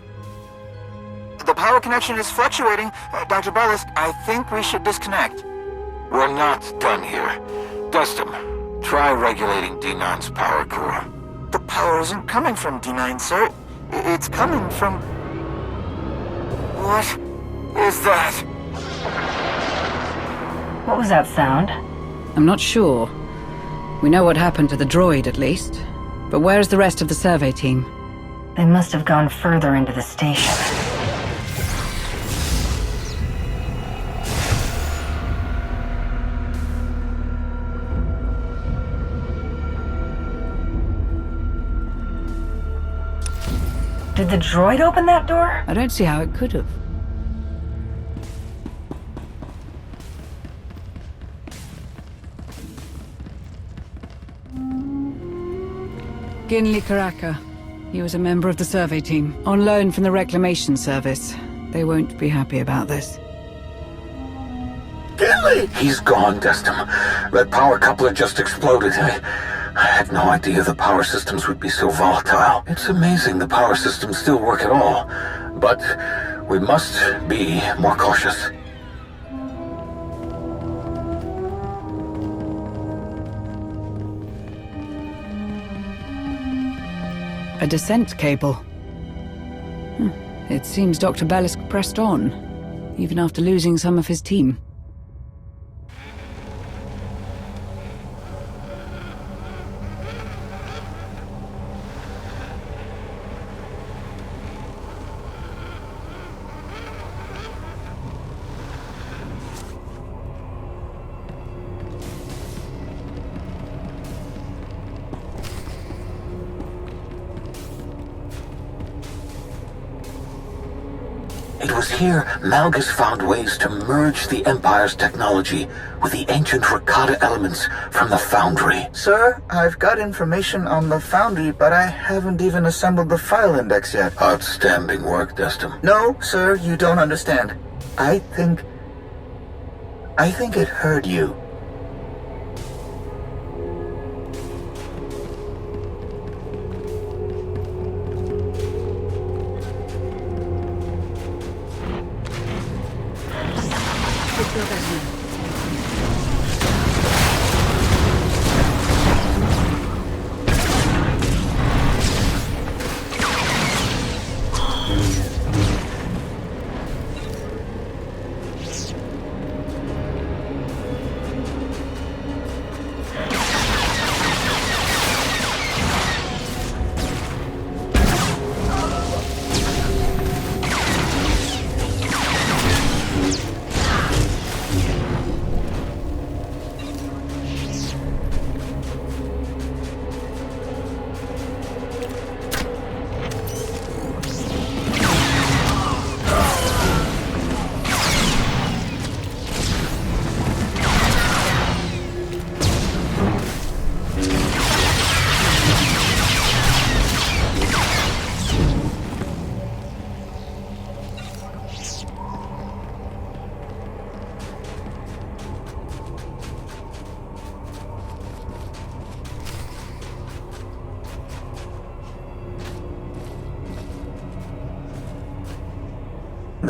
The power connection is fluctuating. Dr. Bellisk, I think we should disconnect. We're not done here. Dustin, try regulating D9's power core. The power isn't coming from D9, sir. It's coming from... What is that? What was that sound? I'm not sure. We know what happened to the droid, at least. But where's the rest of the survey team? They must have gone further into the station. Did the droid open that door? I don't see how it could have. Ginley Karaka. He was a member of the survey team, on loan from the Reclamation Service. They won't be happy about this. Ginley! He's gone, Destin. That power coupler just exploded. I had no idea the power systems would be so volatile. It's amazing the power systems still work at all. But we must be more cautious. A descent cable. It seems Dr. Bellisk pressed on, even after losing some of his team. It was here Malgus found ways to merge the Empire's technology with the ancient Rakata elements from the Foundry. Sir, I've got information on the Foundry, but I haven't even assembled the file index yet. Outstanding work, Destin. No, sir, you don't understand. I think it heard you.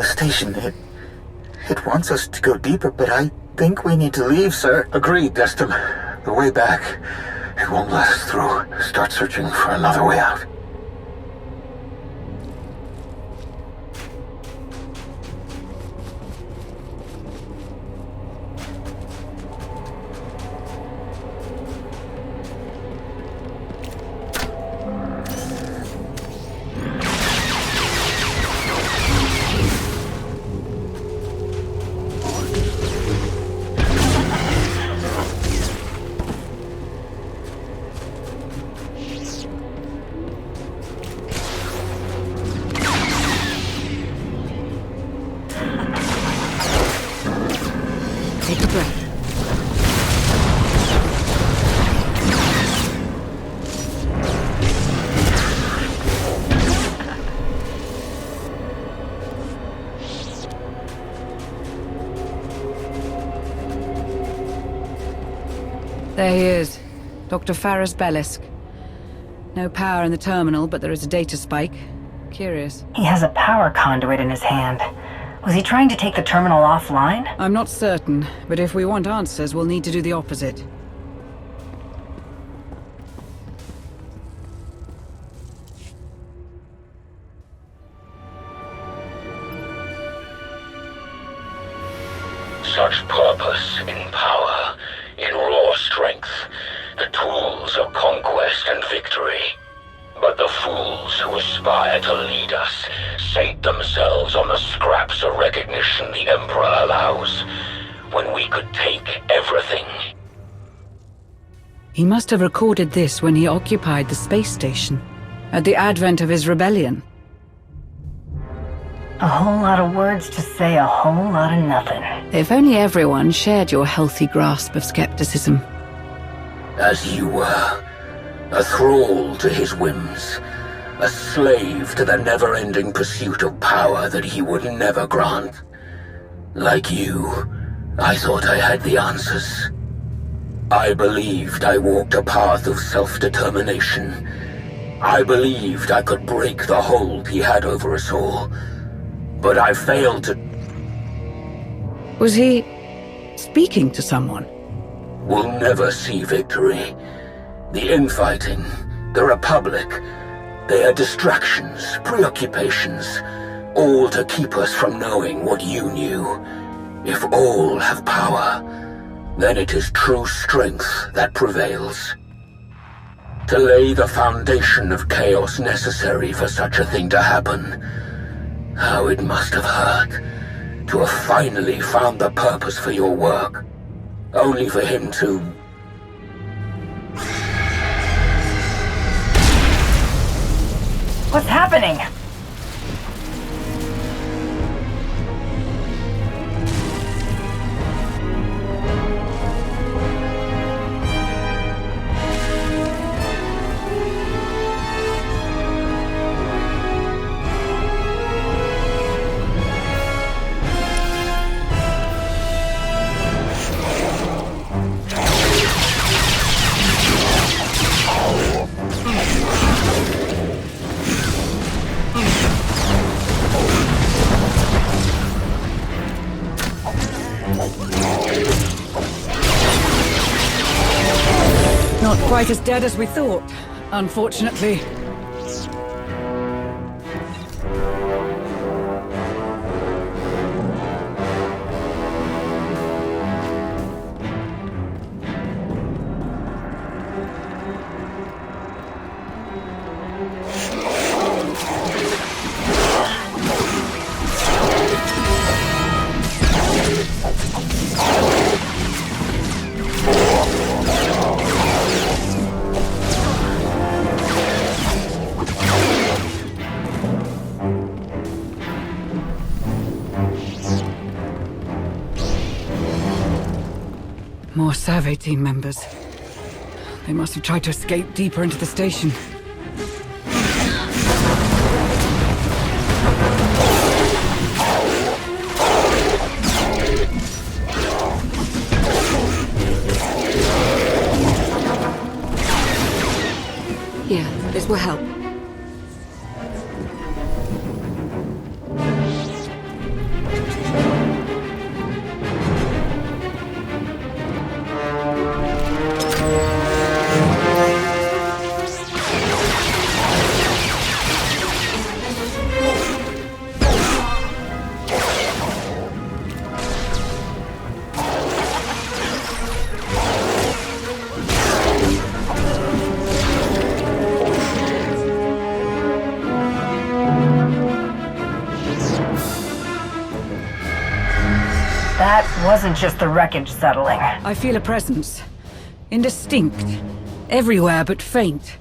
the station. It wants us to go deeper, but I think we need to leave, sir. Agreed, Destin. The way back, it won't let us through. Start searching for another way out. Take a breath. There he is, Dr. Faraz Bellisk. No power in the terminal, but there is a data spike. Curious. He has a power conduit in his hand. Was he trying to take the terminal offline? I'm not certain, but if we want answers, we'll need to do the opposite. Such purpose in power, in raw strength, the tools of conquest and victory. But the fools who aspire to lead us sate themselves on the scraps of recognition the Emperor allows, when we could take everything. He must have recorded this when he occupied the space station, at the advent of his rebellion. A whole lot of words to say a whole lot of nothing. If only everyone shared your healthy grasp of skepticism. As you were, a thrall to his whims, a slave to the never-ending pursuit of power that he would never grant. Like you, I thought I had the answers. I believed I walked a path of self-determination. I believed I could break the hold he had over us all. But I failed to... Was he speaking to someone? We'll never see victory. The infighting, the Republic, they are distractions, preoccupations, all to keep us from knowing what you knew. If all have power, then it is true strength that prevails. To lay the foundation of chaos necessary for such a thing to happen, how it must have hurt to have finally found the purpose for your work, only for him to... What's happening? Not quite as dead as we thought, unfortunately. More survey team members. They must have tried to escape deeper into the station. Here, this will help. wasn't just the wreckage settling. I feel a presence. Indistinct. Everywhere but faint.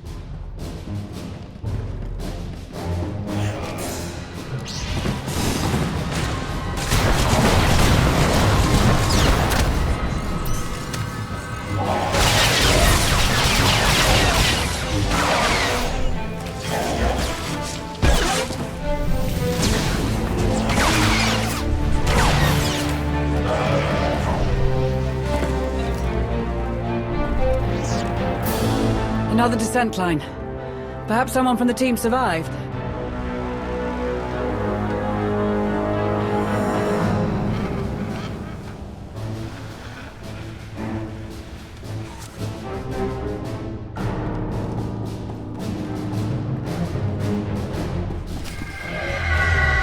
Another descent line. Perhaps someone from the team survived.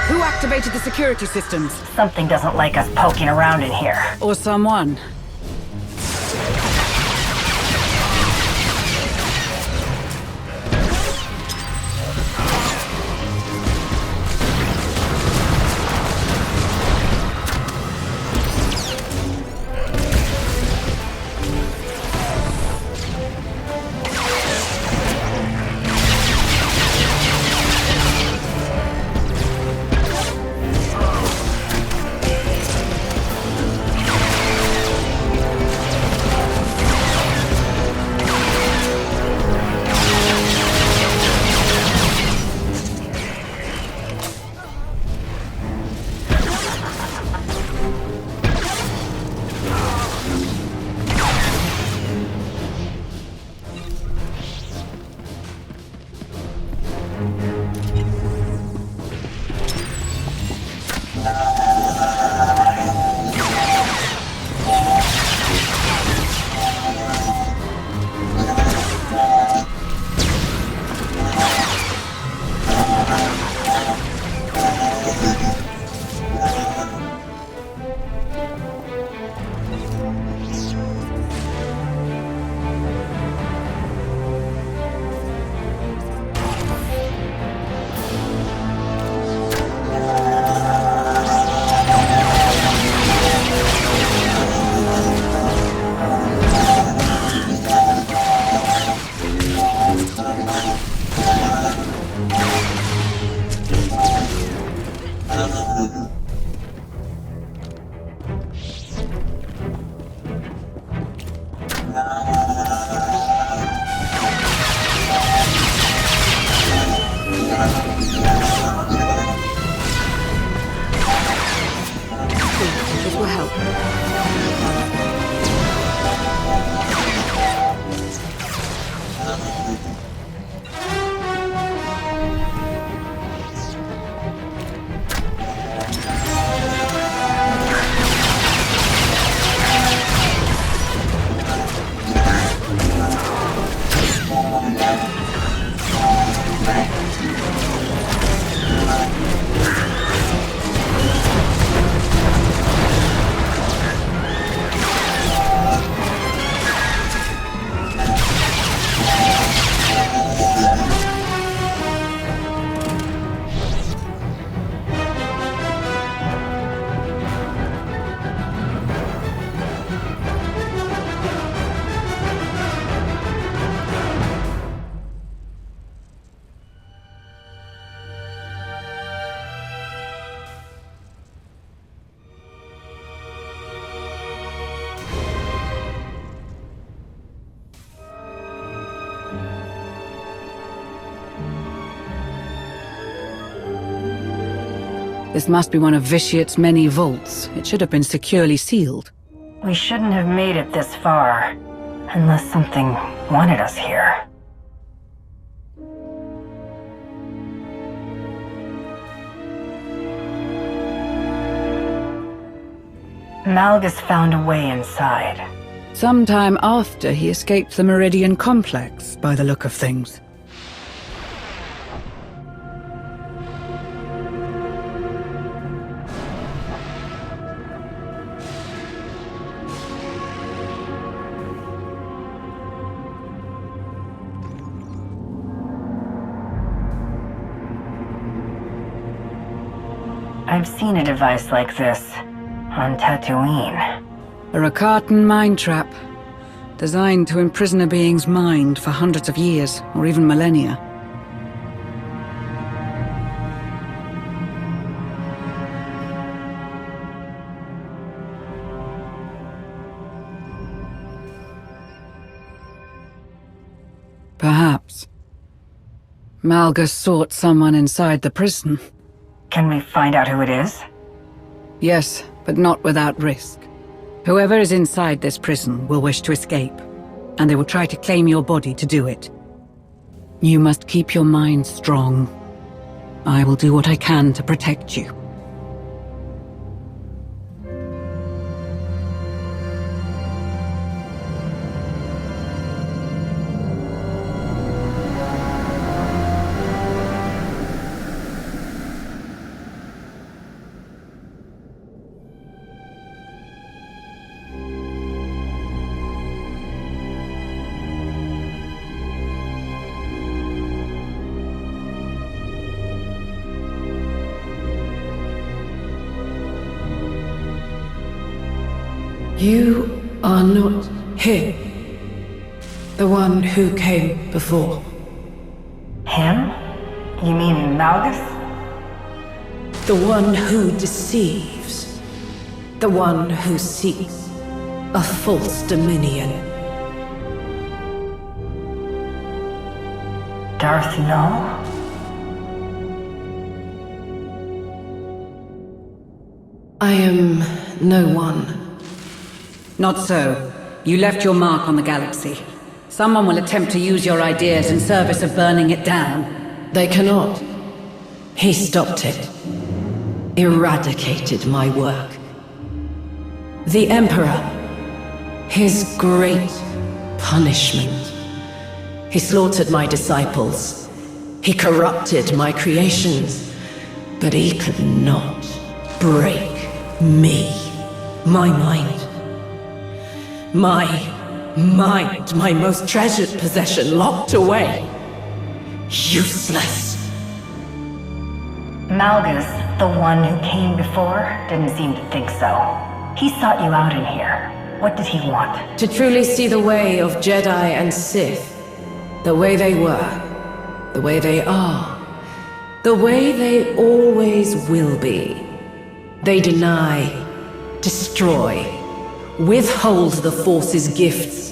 Who activated the security systems? Something doesn't like us poking around in here. Or someone. This will help. This must be one of Vitiate's many vaults. It should have been securely sealed. We shouldn't have made it this far, unless something wanted us here. Malgus found a way inside. Sometime after he escaped the Meridian Complex, by the look of things. I've seen a device like this. On Tatooine. A Rakatan mind trap, designed to imprison a being's mind for hundreds of years, or even millennia. Perhaps. Malgus sought someone inside the prison. Can we find out who it is? Yes, but not without risk. Whoever is inside this prison will wish to escape, and they will try to claim your body to do it. You must keep your mind strong. I will do what I can to protect you. You are not him. The one who came before. Him? You mean Malgus? The one who deceives. The one who seeks a false dominion. Darth Null? I am no one. Not so. You left your mark on the galaxy. Someone will attempt to use your ideas in service of burning it down. They cannot. He stopped it. Eradicated my work. The Emperor. His great punishment. He slaughtered my disciples. He corrupted my creations. But he could not break me. My mind. My mind, my most treasured possession, locked away. Useless. Malgus, the one who came before, didn't seem to think so. He sought you out in here. What did he want? To truly see the way of Jedi and Sith. The way they were. The way they are. The way they always will be. They deny, destroy, withhold the Force's gifts.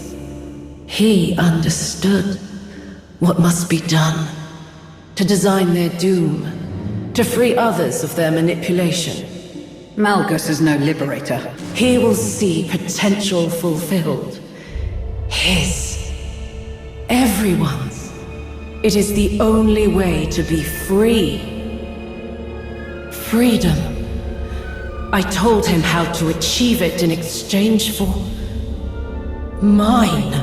He understood what must be done to design their doom, to free others of their manipulation. Malgus is no liberator. He will see potential fulfilled. His. Everyone's. It is the only way to be free. Freedom. I told him how to achieve it in exchange for mine.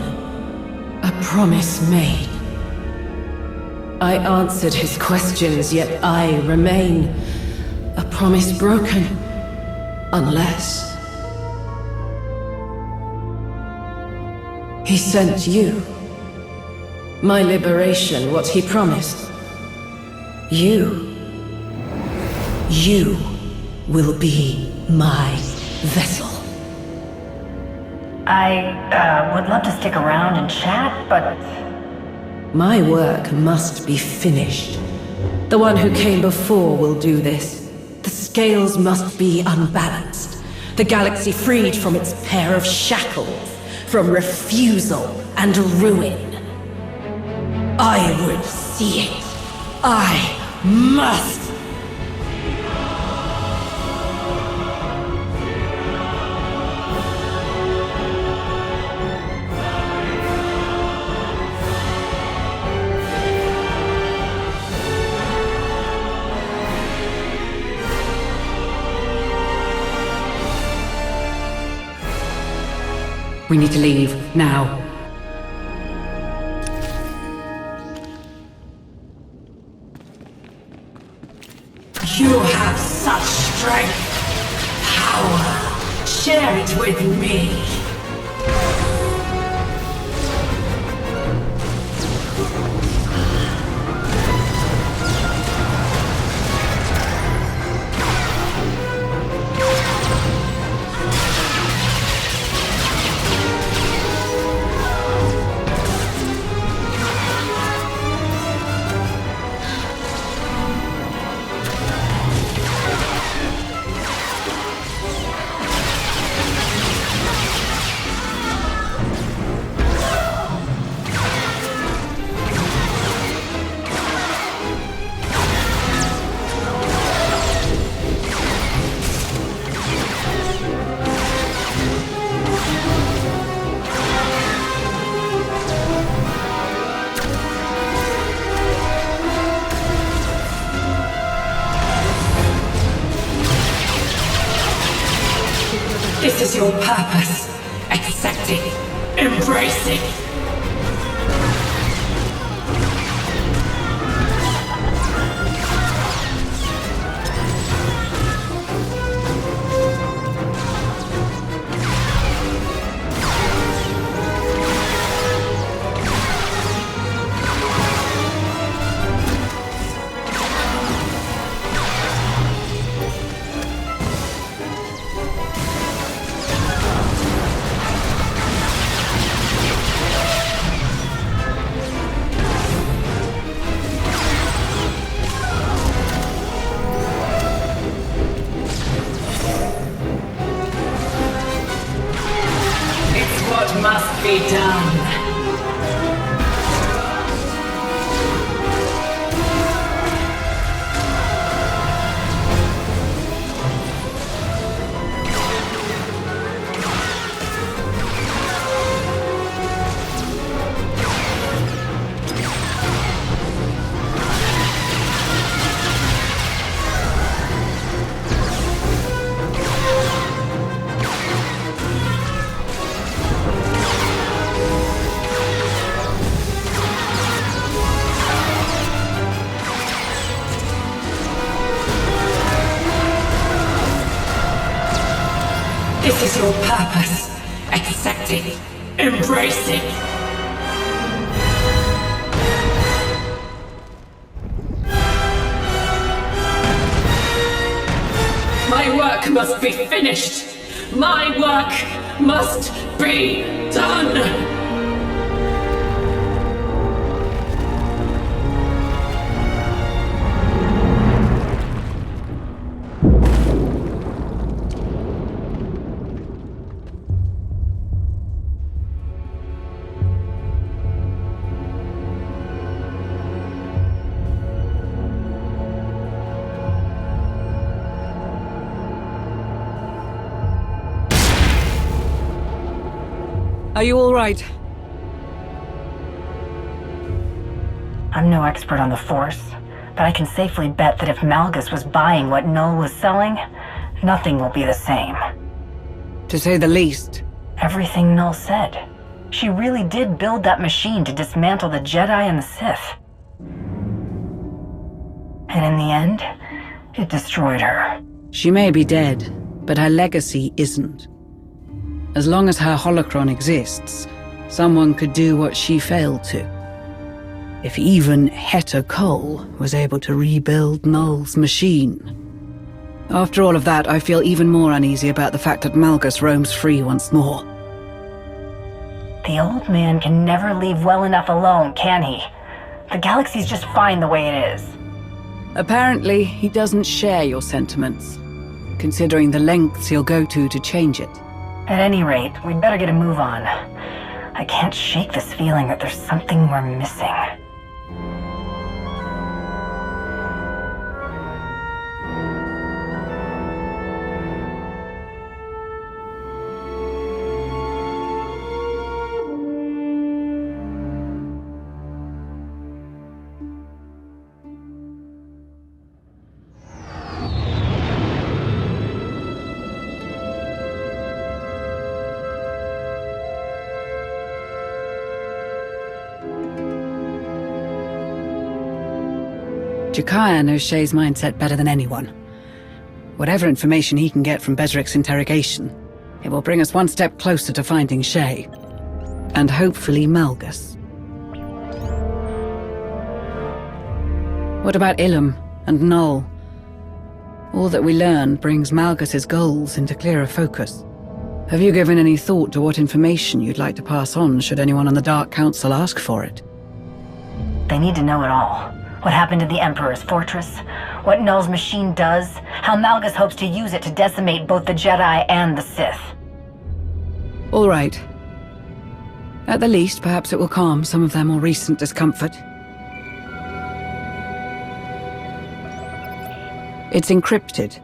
A promise made. I answered his questions, yet I remain. A promise broken. Unless he sent you. My liberation, what he promised. You will be my vessel. I would love to stick around and chat, but... My work must be finished. The one who came before will do this. The scales must be unbalanced. The galaxy freed from its pair of shackles, from refusal and ruin. I would see it. I must. We need to leave, now. You have such strength, power. Share it with me. your purpose. Accept it. Embrace it. Must be done. This is your purpose. Accept it. Embrace it. My work must be finished. My work must be done. Are you all right? I'm no expert on the Force, but I can safely bet that if Malgus was buying what Null was selling, nothing will be the same. To say the least. Everything Null said. She really did build that machine to dismantle the Jedi and the Sith. And in the end, it destroyed her. She may be dead, but her legacy isn't. As long as her holocron exists, someone could do what she failed to. If even Heta Cole was able to rebuild Null's machine. After all of that, I feel even more uneasy about the fact that Malgus roams free once more. The old man can never leave well enough alone, can he? The galaxy's just fine the way it is. Apparently, he doesn't share your sentiments, considering the lengths he'll go to change it. At any rate, we'd better get a move on. I can't shake this feeling that there's something we're missing. Jakaya knows Shay's mindset better than anyone. Whatever information he can get from Bezric's interrogation, it will bring us one step closer to finding Shay. And hopefully Malgus. What about Ilum and Null? All that we learn brings Malgus's goals into clearer focus. Have you given any thought to what information you'd like to pass on should anyone on the Dark Council ask for it? They need to know it all. What happened to the Emperor's fortress, what Null's machine does, how Malgus hopes to use it to decimate both the Jedi and the Sith. All right. At the least, perhaps it will calm some of their more recent discomfort. It's encrypted,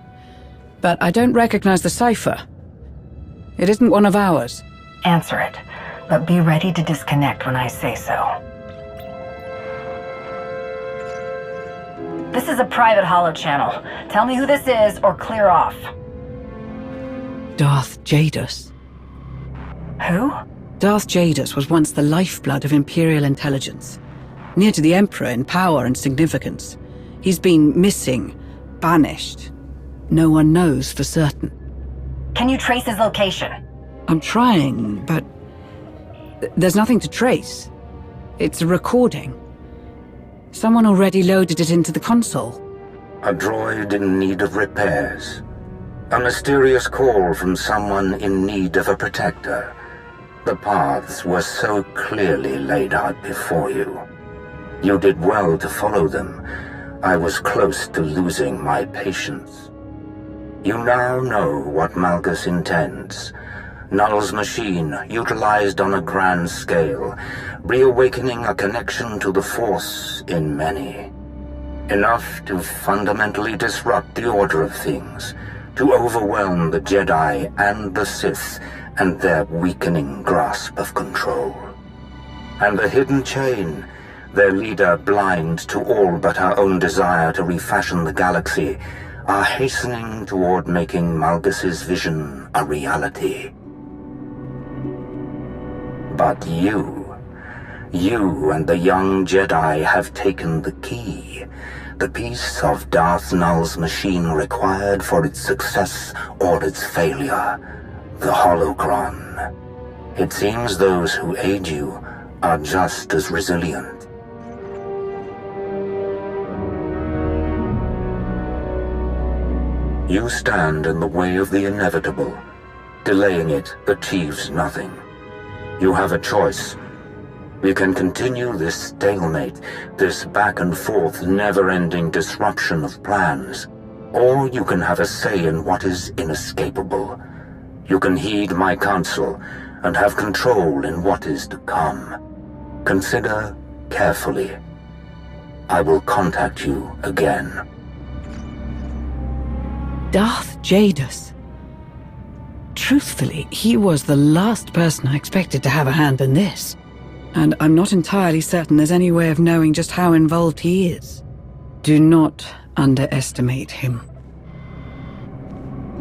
but I don't recognize the cipher. It isn't one of ours. Answer it, but be ready to disconnect when I say so. This is a private holo channel. Tell me who this is or clear off. Darth Jadus. Who? Darth Jadus was once the lifeblood of Imperial intelligence. Near to the Emperor in power and significance. He's been missing, banished. No one knows for certain. Can you trace his location? I'm trying, but there's nothing to trace. It's a recording. Someone already loaded it into the console. A droid in need of repairs. A mysterious call from someone in need of a protector. The paths were so clearly laid out before you. You did well to follow them. I was close to losing my patience. You now know what Malgus intends. Null's machine, utilized on a grand scale, reawakening a connection to the Force in many. Enough to fundamentally disrupt the order of things, to overwhelm the Jedi and the Sith and their weakening grasp of control. And the hidden chain, their leader blind to all but her own desire to refashion the galaxy, are hastening toward making Malgus's vision a reality. But you and the young Jedi have taken the key, the piece of Darth Null's machine required for its success or its failure, the holocron. It seems those who aid you are just as resilient. You stand in the way of the inevitable. Delaying it achieves nothing. You have a choice. We can continue this stalemate, this back and forth, never-ending disruption of plans. Or you can have a say in what is inescapable. You can heed my counsel and have control in what is to come. Consider carefully. I will contact you again. Darth Jadus. Truthfully, he was the last person I expected to have a hand in this. And I'm not entirely certain there's any way of knowing just how involved he is. Do not underestimate him.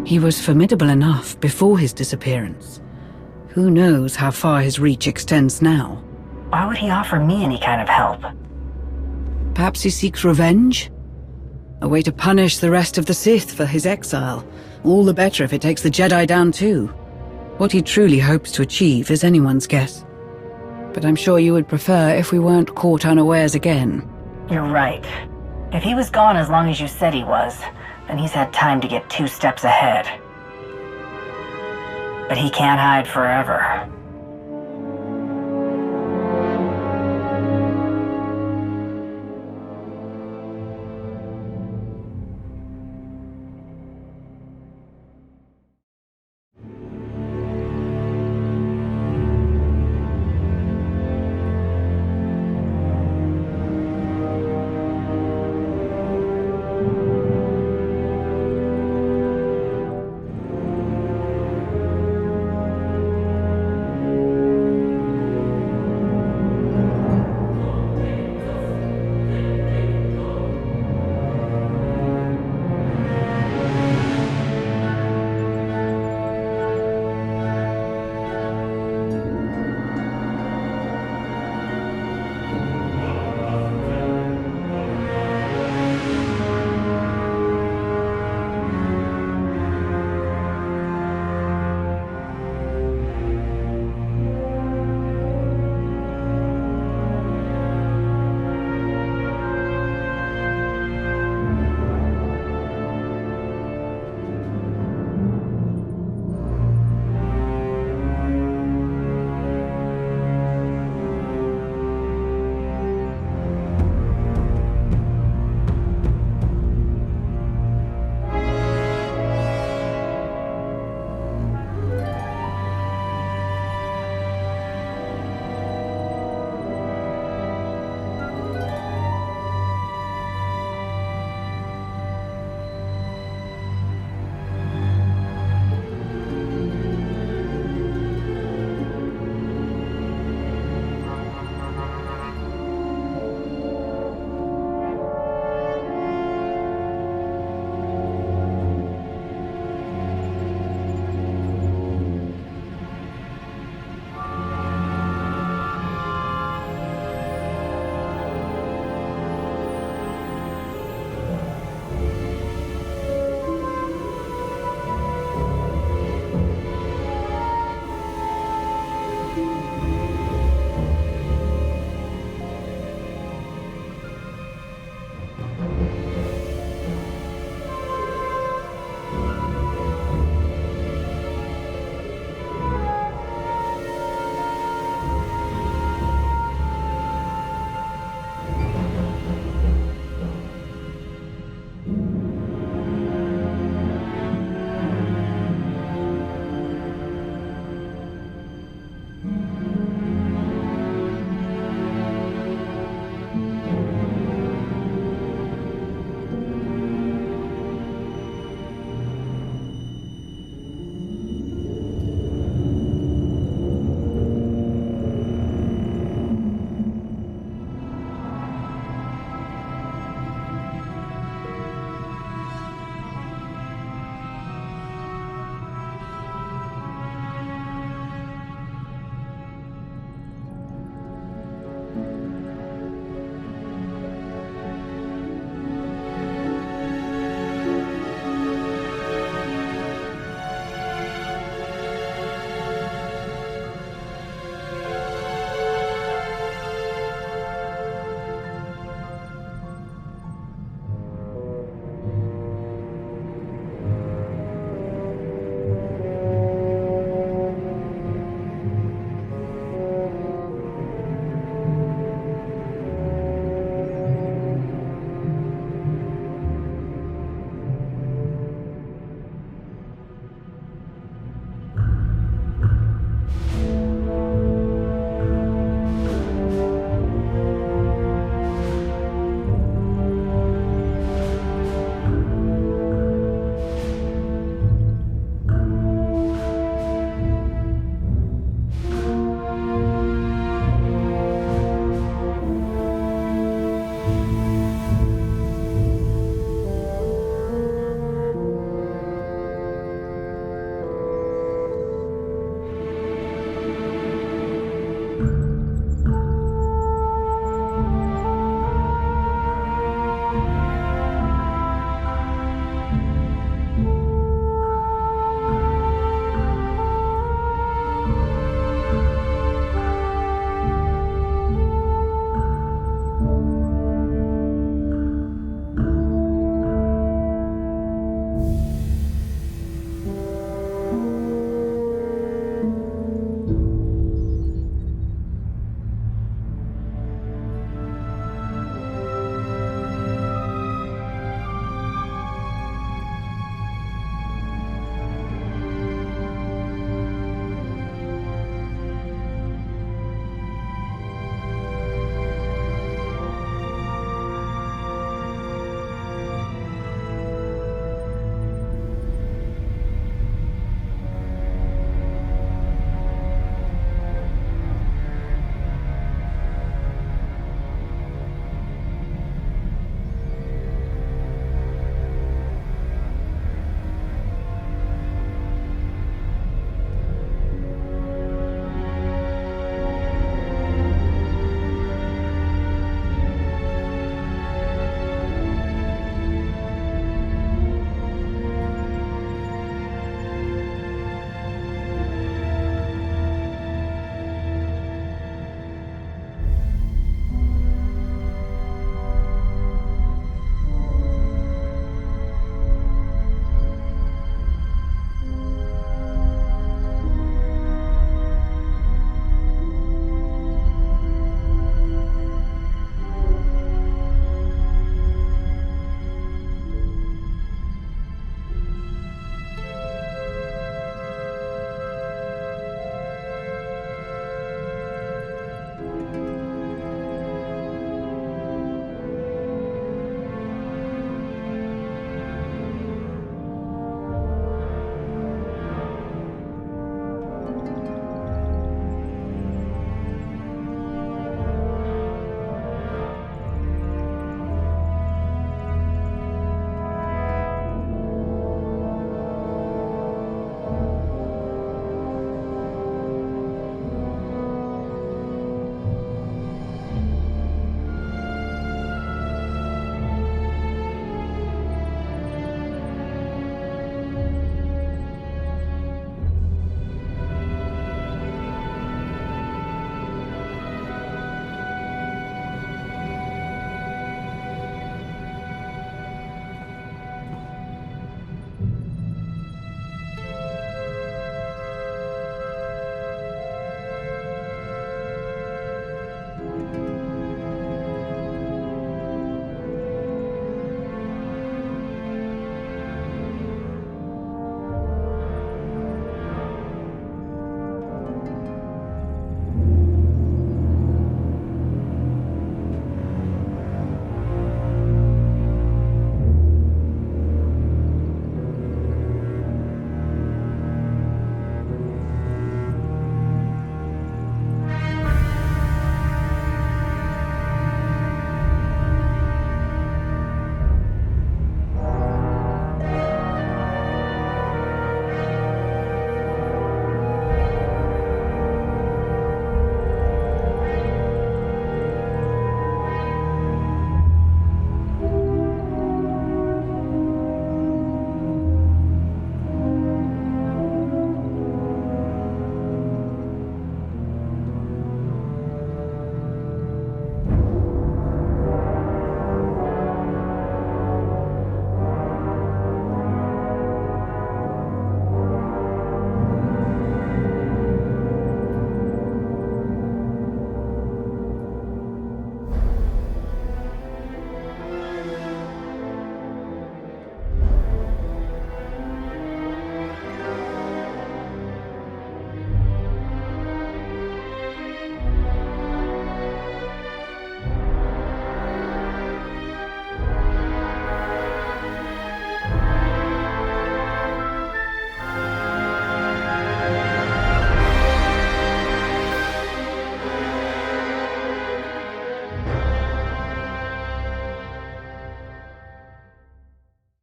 He was formidable enough before his disappearance. Who knows how far his reach extends now? Why would he offer me any kind of help? Perhaps he seeks revenge? A way to punish the rest of the Sith for his exile. All the better if it takes the Jedi down too. What he truly hopes to achieve is anyone's guess. But I'm sure you would prefer if we weren't caught unawares again. You're right. If he was gone as long as you said he was, then he's had time to get 2 steps ahead. But he can't hide forever.